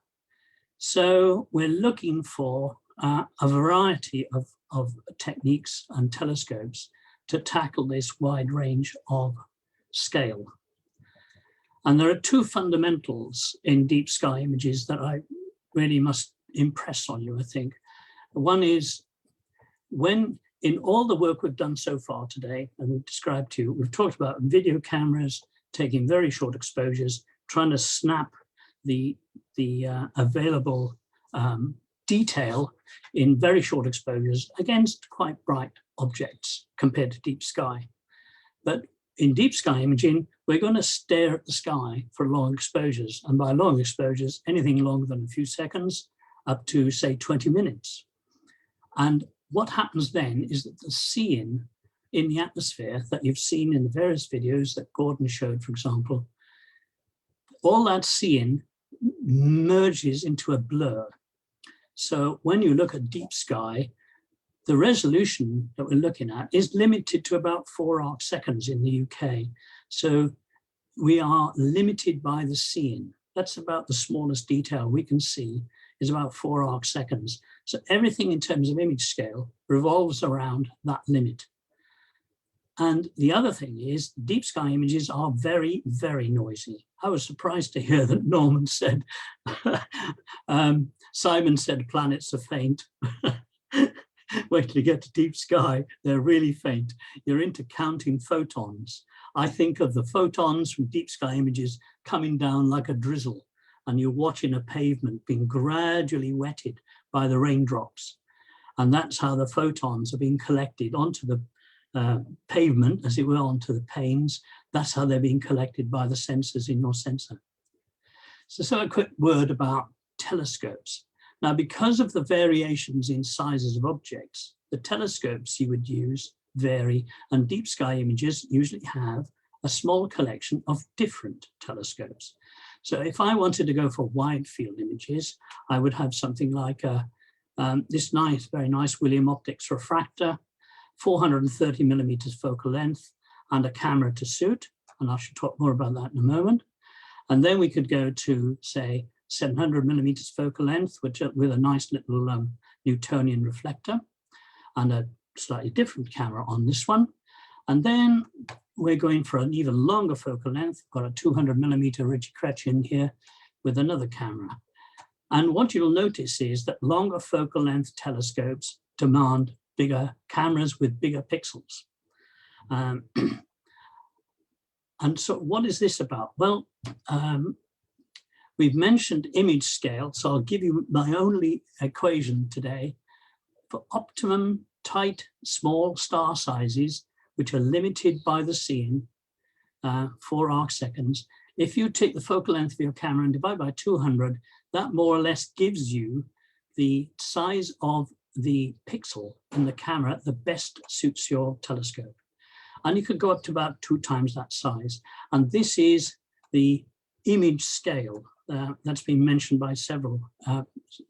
[SPEAKER 6] So we're looking for a variety of techniques and telescopes to tackle this wide range of scale. And there are two fundamentals in deep sky images that I really must impress on you, I think. One is, when in all the work we've done so far today, and we've described to you, we've talked about video cameras taking very short exposures, trying to snap the available detail in very short exposures against quite bright objects compared to deep sky. But in deep sky imaging, we're going to stare at the sky for long exposures. And by long exposures, anything longer than a few seconds up to, say, 20 minutes. And what happens then is that the seeing in the atmosphere that you've seen in the various videos that Gordon showed, for example, all that seeing merges into a blur. So when you look at deep sky, the resolution that we're looking at is limited to about 4 arc seconds in the UK. So we are limited by the seeing. That's about the smallest detail we can see is about 4 arc seconds. So everything in terms of image scale revolves around that limit. And the other thing is deep sky images are very, very noisy. I was surprised to hear that Norman said, Simon said planets are faint. Wait till you get to deep sky, they're really faint. You're into counting photons. I think of the photons from deep sky images coming down like a drizzle, and you're watching a pavement being gradually wetted by the raindrops. And that's how the photons are being collected onto the pavement, as it were, onto the panes. That's how they're being collected by the sensors in your sensor. So a quick word about telescopes. Now, because of the variations in sizes of objects, the telescopes you would use vary, and deep sky images usually have a small collection of different telescopes. So if I wanted to go for wide field images, I would have something like this very nice William Optics refractor, 430 millimeters focal length, and a camera to suit. And I should talk more about that in a moment. And then we could go to, say, 700 millimeters focal length, with a nice little Newtonian reflector, and a slightly different camera on this one. And then we're going for an even longer focal length. Got a 200 millimeter Ritchie-Chrétien here with another camera. And what you'll notice is that longer focal length telescopes demand bigger cameras with bigger pixels. And so what is this about? Well, we've mentioned image scale, so I'll give you my only equation today. For optimum tight, small star sizes, which are limited by the seeing, 4 arc seconds, if you take the focal length of your camera and divide by 200, that more or less gives you the size of the pixel in the camera that best suits your telescope. And you could go up to about 2 times that size. And this is the image scale that's been mentioned by several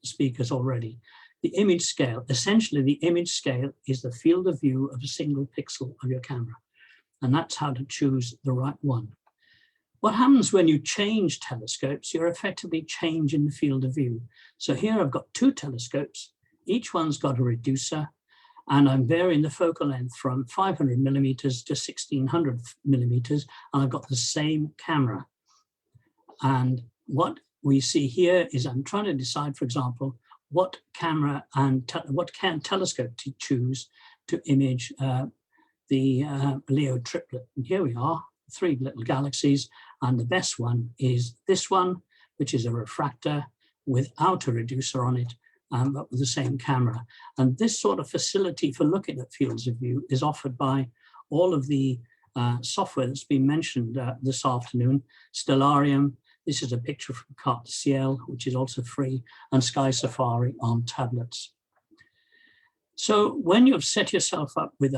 [SPEAKER 6] speakers already. The image scale, essentially the image scale is the field of view of a single pixel of your camera. And that's how to choose the right one. What happens when you change telescopes, you're effectively changing the field of view. So here I've got 2 telescopes, each one's got a reducer, and I'm varying the focal length from 500 millimeters to 1600 millimeters, and I've got the same camera. And what we see here is I'm trying to decide, for example, what camera and telescope to choose to image the Leo triplet. And here we are, 3 little galaxies, and the best one is this one, which is a refractor without a reducer on it, but with the same camera. And this sort of facility for looking at fields of view is offered by all of the software that's been mentioned this afternoon. Stellarium, this is a picture from Carte Ciel, which is also free, and Sky Safari on tablets. So when you've set yourself up with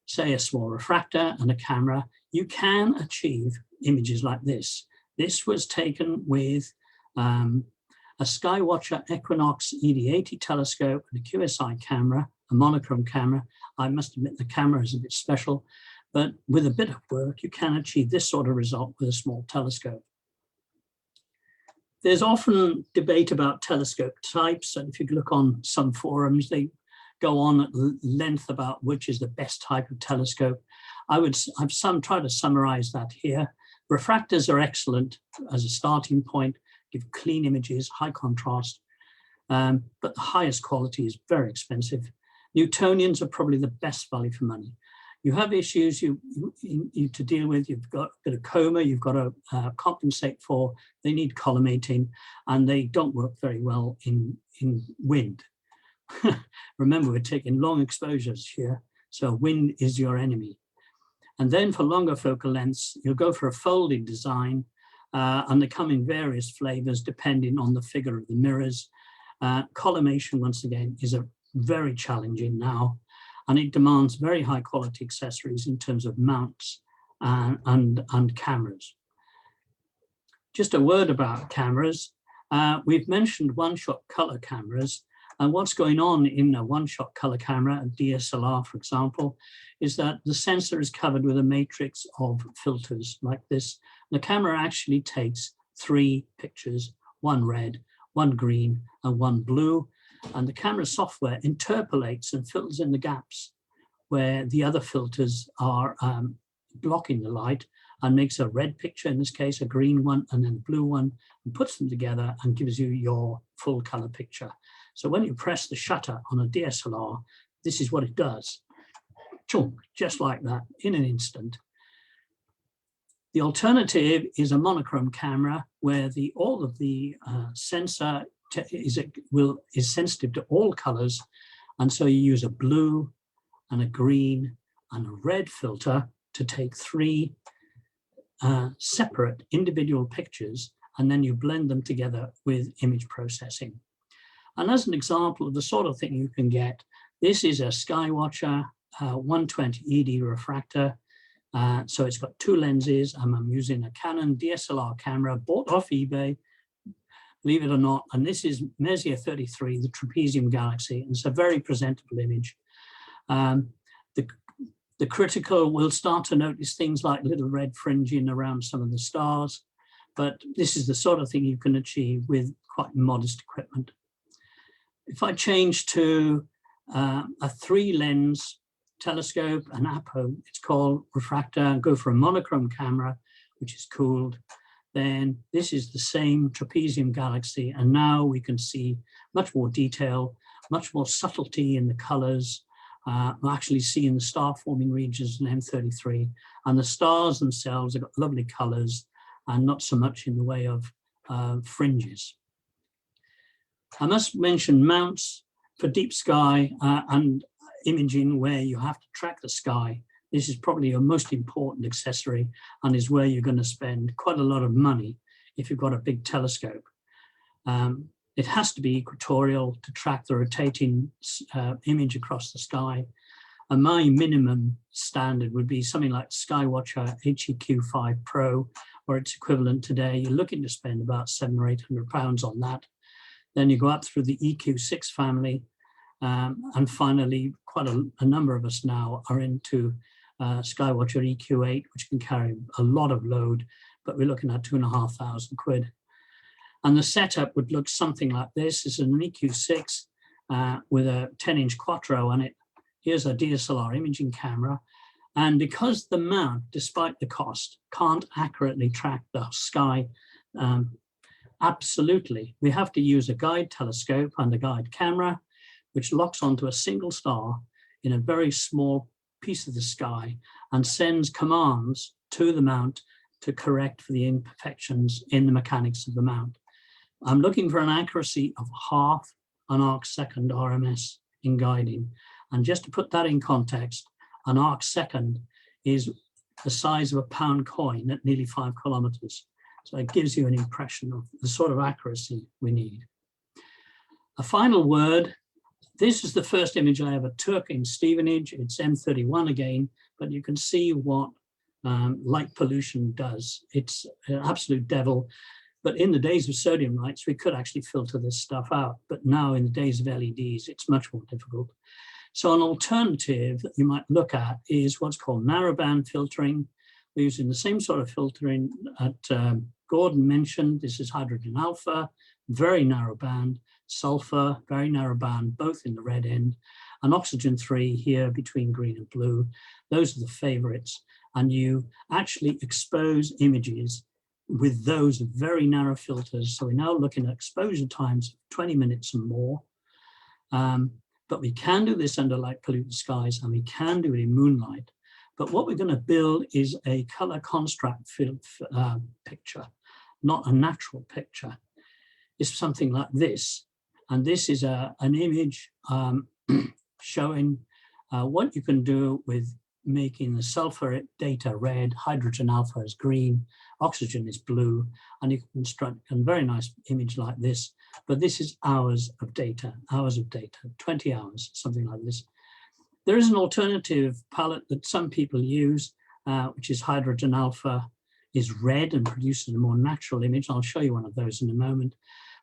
[SPEAKER 6] say a small refractor and a camera, you can achieve images like this. This was taken with a Skywatcher Equinox ED80 telescope and a QSI camera, a monochrome camera. I must admit the camera is a bit special, but with a bit of work, you can achieve this sort of result with a small telescope. There's often debate about telescope types, and if you look on some forums, they go on at length about which is the best type of telescope. I've tried to summarize that here. Refractors are excellent as a starting point, give clean images, high contrast, but the highest quality is very expensive. Newtonians are probably the best value for money. You have issues you to deal with. You've got a bit of coma, you've got to compensate for. They need collimating, and they don't work very well in wind. Remember, we're taking long exposures here, so wind is your enemy. And then for longer focal lengths, you'll go for a folding design, and they come in various flavors depending on the figure of the mirrors. Collimation, once again, is very challenging now, and it demands very high quality accessories in terms of mounts and cameras. Just a word about cameras. We've mentioned one-shot color cameras, and what's going on in a one-shot color camera, a DSLR, for example, is that the sensor is covered with a matrix of filters like this. The camera actually takes 3 pictures, 1 red, 1 green, and 1 blue, and the camera software interpolates and fills in the gaps where the other filters are blocking the light, and makes a red picture, in this case, a green one, and then a blue one, and puts them together and gives you your full color picture. So when you press the shutter on a DSLR, this is what it does. Chunk, just like that, in an instant. The alternative is a monochrome camera where all of the sensor is sensitive to all colors. And so you use a blue and a green and a red filter to take 3 separate individual pictures, and then you blend them together with image processing. And as an example of the sort of thing you can get, this is a Skywatcher 120 ED refractor. So it's got 2 lenses, and I'm using a Canon DSLR camera bought off eBay, believe it or not. And this is Messier 33, the trapezium galaxy. And it's a very presentable image. The critical will start to notice things like little red fringing around some of the stars, but this is the sort of thing you can achieve with quite modest equipment. If I change to a 3-lens telescope, an APO, it's called refractor, and go for a monochrome camera, which is cooled, then this is the same trapezium galaxy, and now we can see much more detail, much more subtlety in the colors. We're actually seeing the star-forming regions in M33, and the stars themselves have got lovely colors and not so much in the way of fringes. I must mention mounts for deep sky and imaging where you have to track the sky. This is probably your most important accessory, and is where you're going to spend quite a lot of money if you've got a big telescope. It has to be equatorial to track the rotating image across the sky. And my minimum standard would be something like Skywatcher HEQ5 Pro, or its equivalent today. You're looking to spend about £700 or £800 on that. Then you go up through the EQ6 family. And finally, quite a number of us now are into Skywatcher EQ8, which can carry a lot of load, but we're looking at £2,500. And the setup would look something like this. It's an EQ6 with a 10-inch Quattro on it. Here's a DSLR imaging camera. And because the mount, despite the cost, can't accurately track the sky Absolutely. We have to use a guide telescope and a guide camera, which locks onto a single star in a very small piece of the sky and sends commands to the mount to correct for the imperfections in the mechanics of the mount. I'm looking for an accuracy of half an arc-second RMS in guiding. And just to put that in context, an arc-second is the size of a pound coin at nearly 5 kilometers. So it gives you an impression of the sort of accuracy we need. A final word. This is the first image I ever took in Stevenage. It's M31 again, but you can see what light pollution does. It's an absolute devil. But in the days of sodium lights, we could actually filter this stuff out. But now in the days of LEDs, it's much more difficult. So an alternative that you might look at is what's called narrowband filtering. We're using the same sort of filtering that Gordon mentioned. This is hydrogen alpha, very narrow band, sulfur, very narrow band, both in the red end, and oxygen 3 here between green and blue. Those are the favorites. And you actually expose images with those very narrow filters. So we're now looking at exposure times of 20 minutes and more. But we can do this under light polluted skies, and we can do it in moonlight. But what we're going to build is a color construct picture, not a natural picture. It's something like this. And this is an image showing what you can do with making the sulfur data red, hydrogen alpha is green, oxygen is blue, and you can construct a very nice image like this. But this is hours of data, 20 hours, something like this. There is an alternative palette that some people use, which is hydrogen alpha is red and produces a more natural image. I'll show you one of those in a moment.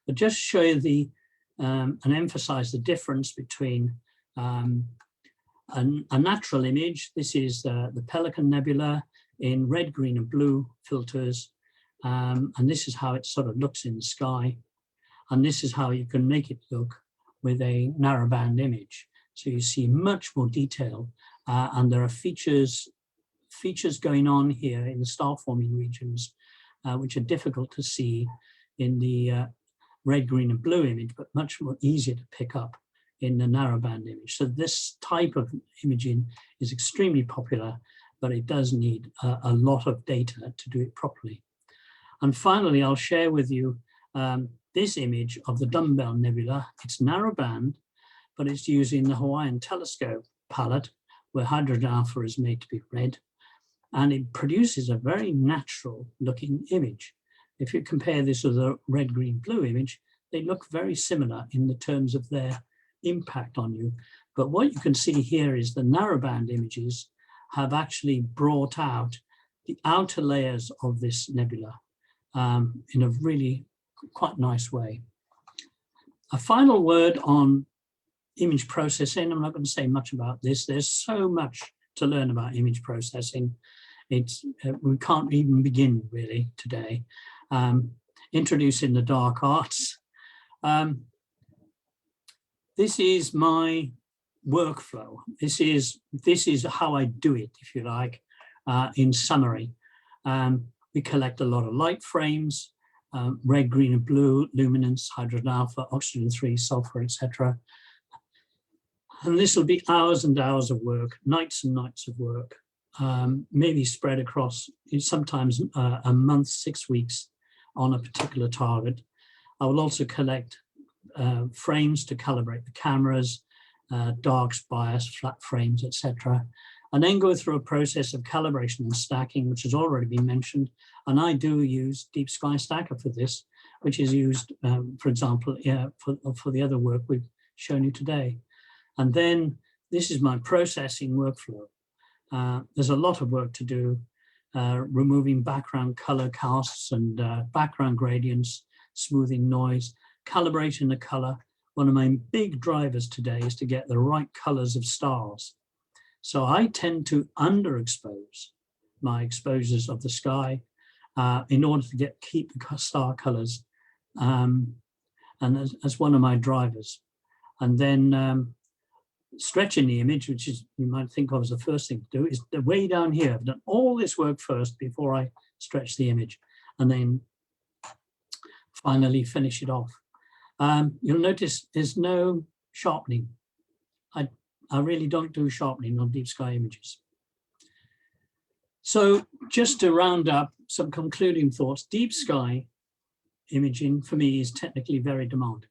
[SPEAKER 6] But just show you and emphasize the difference between a natural image. This is the Pelican Nebula in red, green, and blue filters. And this is how it sort of looks in the sky. And this is how you can make it look with a narrowband image. So you see much more detail. And there are features going on here in the star forming regions, which are difficult to see in the red, green, and blue image, but much more easier to pick up in the narrowband image. So this type of imaging is extremely popular, but it does need a lot of data to do it properly. And finally, I'll share with you this image of the Dumbbell Nebula. It's narrowband, but it's using the Hawaiian Telescope palette, where hydrogen alpha is made to be red, and it produces a very natural looking image. If you compare this with a red, green, blue image, they look very similar in the terms of their impact on you. But what you can see here is the narrowband images have actually brought out the outer layers of this nebula in a really quite nice way. A final word on image processing. I'm not going to say much about this. There's so much to learn about image processing. We can't even begin really today. Introducing the dark arts. This is my workflow. This is how I do it, if you like, in summary. We collect a lot of light frames, red, green, and blue, luminance, hydrogen alpha, oxygen 3, sulfur, etc. And this will be hours and hours of work, nights and nights of work, maybe spread across sometimes a month, 6 weeks on a particular target. I will also collect frames to calibrate the cameras, darks, bias, flat frames, etc. And then go through a process of calibration and stacking, which has already been mentioned. And I do use Deep Sky Stacker for this, which is used, for example, for the other work we've shown you today. And then this is my processing workflow. There's a lot of work to do, removing background color casts and background gradients, smoothing noise, calibrating the color. One of my big drivers today is to get the right colors of stars. So I tend to underexpose my exposures of the sky in order to keep the star colors, and as one of my drivers. And then stretching the image, which is you might think of as the first thing to do, is way down here. I've done all this work first before I stretch the image, and then finally finish it off. You'll notice there's no sharpening. I really don't do sharpening on deep sky images. So just to round up some concluding thoughts, deep sky imaging for me is technically very demanding.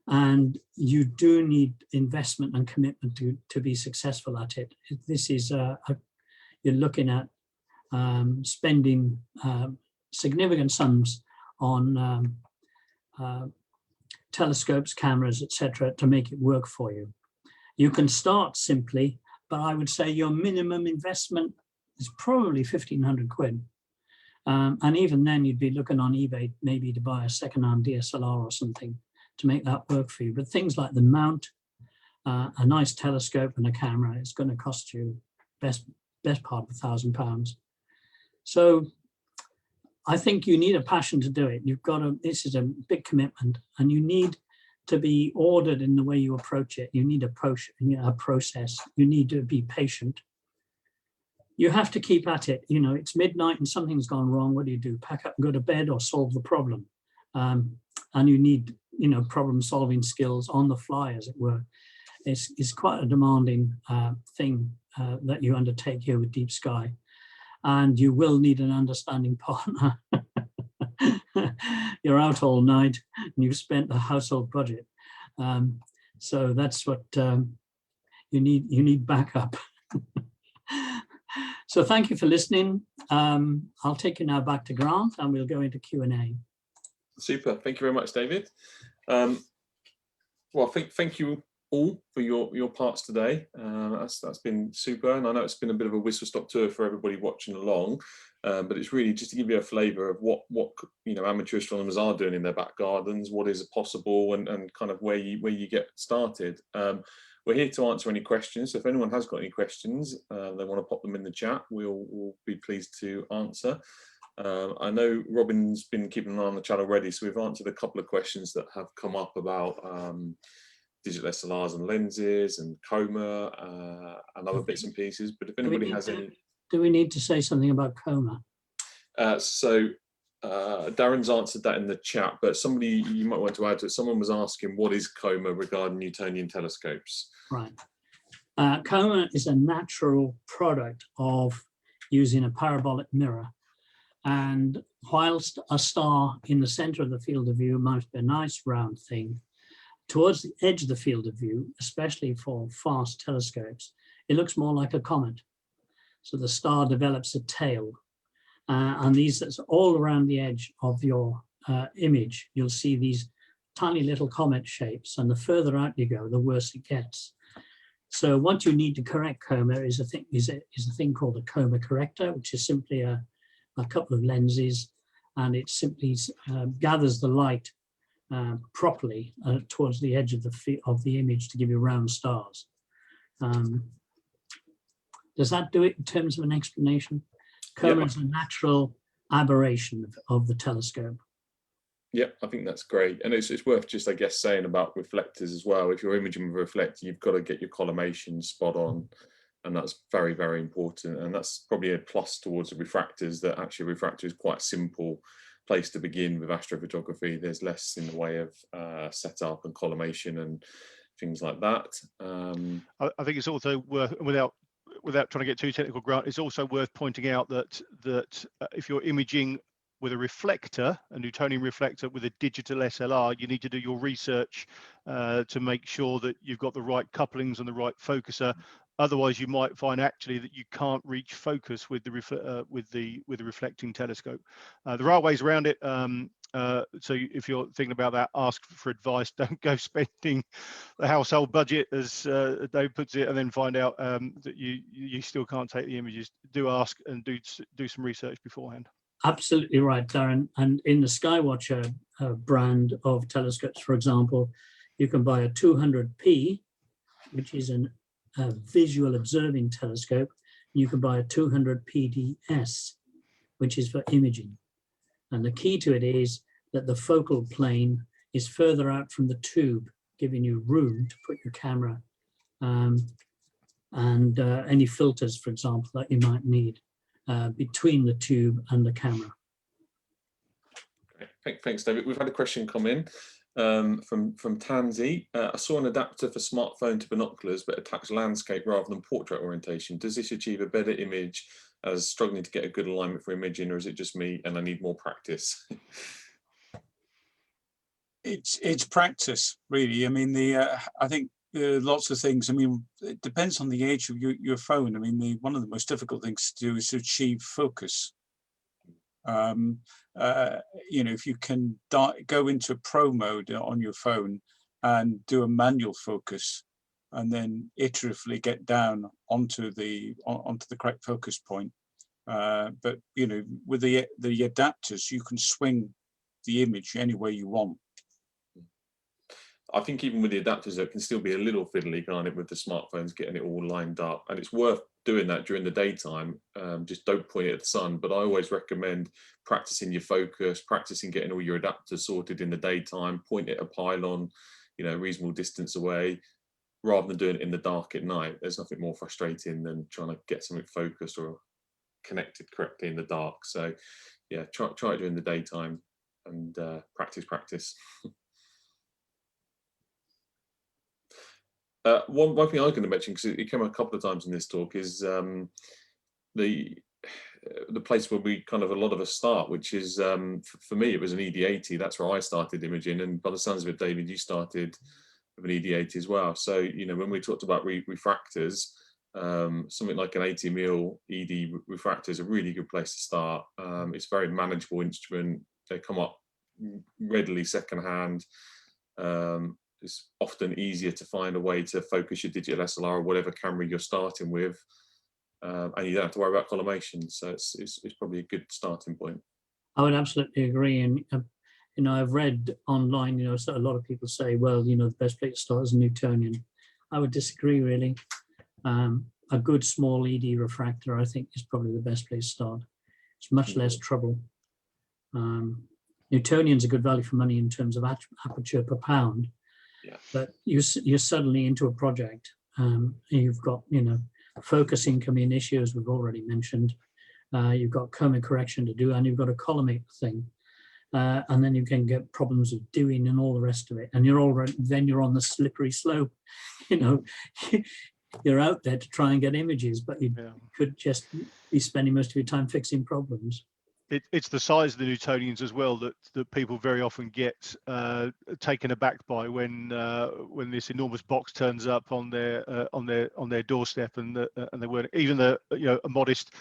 [SPEAKER 6] And you do need investment and commitment to be successful at it. This is, you're looking at spending significant sums on telescopes, cameras, etc., to make it work for you. You can start simply, but I would say your minimum investment is probably 1,500 quid. And even then you'd be looking on eBay maybe to buy a second-hand DSLR or something to make that work for you. But things like the mount, a nice telescope and a camera is going to cost you best part of £1,000. So I think you need a passion to do it. You've got to, this is a big commitment, and you need to be ordered in the way you approach it. You need a process. You need to be patient. You have to keep at it. You know, it's midnight and something's gone wrong. What do? Pack up and go to bed or solve the problem? And you need, you know, problem solving skills on the fly, as it were. It's quite a demanding thing that you undertake here with Deep Sky. And you will need an understanding partner. You're out all night and you've spent the household budget. So that's what you need backup. So thank you for listening. I'll take you now back to Grant and we'll go into Q&A.
[SPEAKER 1] Super, thank you very much, David. Well, thank you all for your parts today. That's been super, and I know it's been a bit of a whistle-stop tour for everybody watching along, but it's really just to give you a flavour of what you know amateur astronomers are doing in their back gardens, what is possible, and kind of where you get started. We're here to answer any questions, so if anyone has got any questions, they want to pop them in the chat, we'll be pleased to answer. I know Robin's been keeping an eye on the chat already, so we've answered a couple of questions that have come up about digital SLRs and lenses and coma and other bits and pieces. But if anybody has any,
[SPEAKER 6] do we need to say something about coma?
[SPEAKER 1] Darren's answered that in the chat, but somebody you might want to add to it. Someone was asking what is coma regarding Newtonian telescopes.
[SPEAKER 6] Right. Coma is a natural product of using a parabolic mirror. And whilst a star in the center of the field of view might be a nice round thing, towards the edge of the field of view, especially for fast telescopes, it looks more like a comet. So the star develops a tail, and that's all around the edge of your image. You'll see these tiny little comet shapes, and the further out you go, the worse it gets. So what you need to correct coma is a thing called a coma corrector, which is simply a couple of lenses, and it simply gathers the light properly towards the edge of the image to give you round stars. Does that do it in terms of an explanation? Coma is a natural aberration of the telescope.
[SPEAKER 1] Yeah, I think that's great. And it's worth just, I guess, saying about reflectors as well. If you're imaging with a reflector, you've got to get your collimation spot on. And that's very, very important. And that's probably a plus towards the refractors, that actually a refractor is quite a simple place to begin with astrophotography. There's less in the way of setup and collimation and things like that.
[SPEAKER 4] I think it's also worth, without trying to get too technical, Grant, it's also worth pointing out that if you're imaging with a reflector, a Newtonian reflector with a digital SLR, you need to do your research to make sure that you've got the right couplings and the right focuser. Otherwise, you might find actually that you can't reach focus with the reflecting telescope. There are ways around it. So if you're thinking about that, ask for advice. Don't go spending the household budget, as Dave puts it, and then find out that you still can't take the images. Do ask and do some research beforehand.
[SPEAKER 6] Absolutely right, Darren. And in the Skywatcher brand of telescopes, for example, you can buy a 200p, which is a visual observing telescope. You can buy a 200 PDS, which is for imaging. And the key to it is that the focal plane is further out from the tube, giving you room to put your camera and any filters, for example, that you might need between the tube and the camera.
[SPEAKER 1] Okay. Thanks, David. We've had a question come in from Tansy. I saw an adapter for smartphone to binoculars, but attached landscape rather than portrait orientation. Does this achieve a better image as struggling to get a good alignment for imaging, or is it just me and I need more practice?
[SPEAKER 2] It's practice, really. I mean, I think lots of things. I mean, it depends on the age of your phone. I mean, one of the most difficult things to do is to achieve focus. You know, if you can go into pro mode on your phone and do a manual focus, and then iteratively get down onto the correct focus point. But you know, with the adapters, you can swing the image any way you want.
[SPEAKER 1] I think even with the adapters, it can still be a little fiddly, can't it, with the smartphones getting it all lined up. And it's worth doing that during the daytime. Just don't point it at the sun. But I always recommend practicing your focus, practicing getting all your adapters sorted in the daytime, point it at a pylon, you know, a reasonable distance away, rather than doing it in the dark at night. There's nothing more frustrating than trying to get something focused or connected correctly in the dark. So yeah, try it during the daytime and practice. One thing I was going to mention, because it came a couple of times in this talk, is the place where we kind of, a lot of us start, which is, for me, it was an ED80. That's where I started imaging. And by the sounds of it, David, you started with an ED80 as well. So, you know, when we talked about refractors, something like an 80mm ED refractor is a really good place to start. It's a very manageable instrument. They come up readily secondhand. It's often easier to find a way to focus your digital SLR or whatever camera you're starting with, and you don't have to worry about collimation. So it's probably a good starting point.
[SPEAKER 6] I would absolutely agree. And you know, I've read online, you know, so a lot of people say, well, you know, the best place to start is a Newtonian. I would disagree, really. A good small ED refractor, I think, is probably the best place to start. It's much less trouble. Newtonian's a good value for money in terms of aperture per pound.
[SPEAKER 1] Yeah.
[SPEAKER 6] But you're suddenly into a project. You've got, you know, focus incoming issues we've already mentioned. You've got coma correction to do, and you've got a collimate thing. And then you can get problems of doing and all the rest of it. And you're already, then you're on the slippery slope. You know, you're out there to try and get images, but you could just be spending most of your time fixing problems.
[SPEAKER 4] It's the size of the Newtonians as well that people very often get taken aback by when this enormous box turns up on their doorstep, and they weren't even a modest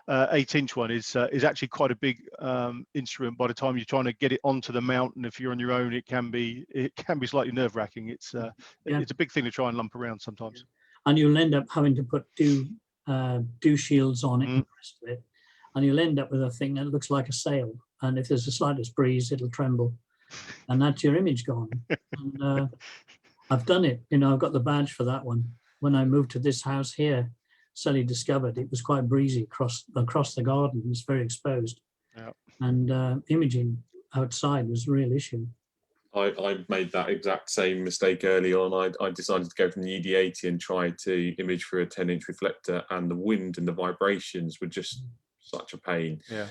[SPEAKER 4] 8-inch one is actually quite a big instrument. By the time you're trying to get it onto the mount, and if you're on your own, it can be slightly nerve-wracking. It's a big thing to try and lump around sometimes.
[SPEAKER 6] And you'll end up having to put dew shields on it and the rest of it. And you'll end up with a thing that looks like a sail. And if there's the slightest breeze, it'll tremble. And that's your image gone. And I've done it. You know, I've got the badge for that one. When I moved to this house here, suddenly discovered it was quite breezy across the garden. It's very exposed. Yeah. And imaging outside was a real issue.
[SPEAKER 1] I made that exact same mistake early on. I decided to go from the ED80 and try to image through a 10-inch reflector, and the wind and the vibrations were just such a pain. Yeah.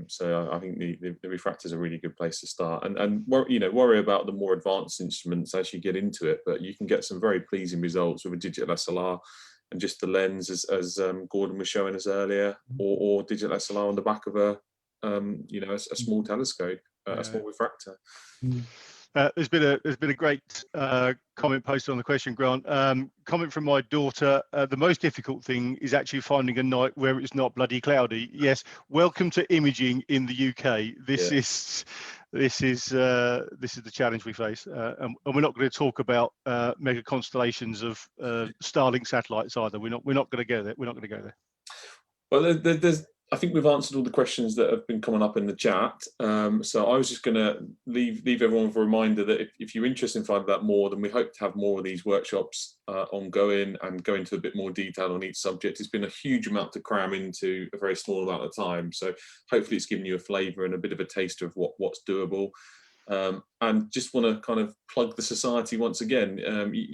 [SPEAKER 1] So I think the refractor is a really good place to start, and you know, worry about the more advanced instruments as you get into it. But you can get some very pleasing results with a digital SLR and just the lens, as Gordon was showing us earlier, or digital SLR on the back of a you know, a small telescope, a small refractor.
[SPEAKER 4] There's been a great comment posted on the question, Grant. Comment from my daughter: the most difficult thing is actually finding a night where it's not bloody cloudy. Yes, welcome to imaging in the UK. This is the challenge we face, and we're not going to talk about mega constellations of Starlink satellites either. We're not going to go there. We're not going to go there.
[SPEAKER 1] Well, I think we've answered all the questions that have been coming up in the chat. So I was just going to leave everyone with a reminder that if you're interested in finding out more, then we hope to have more of these workshops ongoing and go into a bit more detail on each subject. It's been a huge amount to cram into a very small amount of time. So hopefully it's given you a flavour and a bit of a taste of what's doable. And just want to kind of plug the society once again.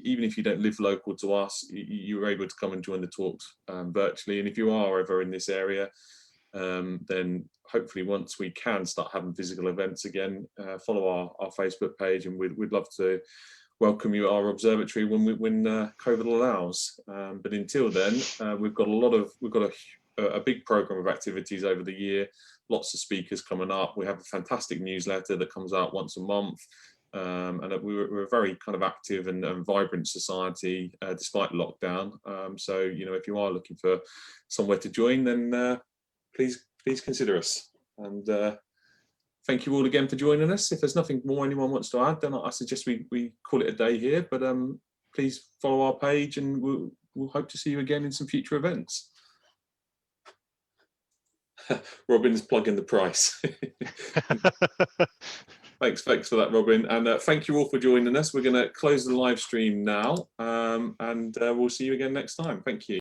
[SPEAKER 1] Even if you don't live local to us, you were able to come and join the talks virtually. And if you are ever in this area, then hopefully once we can start having physical events again, follow our Facebook page, and we'd love to welcome you at our observatory when COVID allows. But until then, we've got a big program of activities over the year. Lots of speakers coming up. We have a fantastic newsletter that comes out once a month. And we're a very kind of active and vibrant society despite lockdown. So, you know, if you are looking for somewhere to join, then please consider us. And thank you all again for joining us. If there's nothing more anyone wants to add, then I suggest we call it a day here. But please follow our page, and we'll hope to see you again in some future events. Robin's plugging the price. Thanks for that, Robin. And thank you all for joining us. We're going to close the live stream now, and we'll see you again next time. Thank you.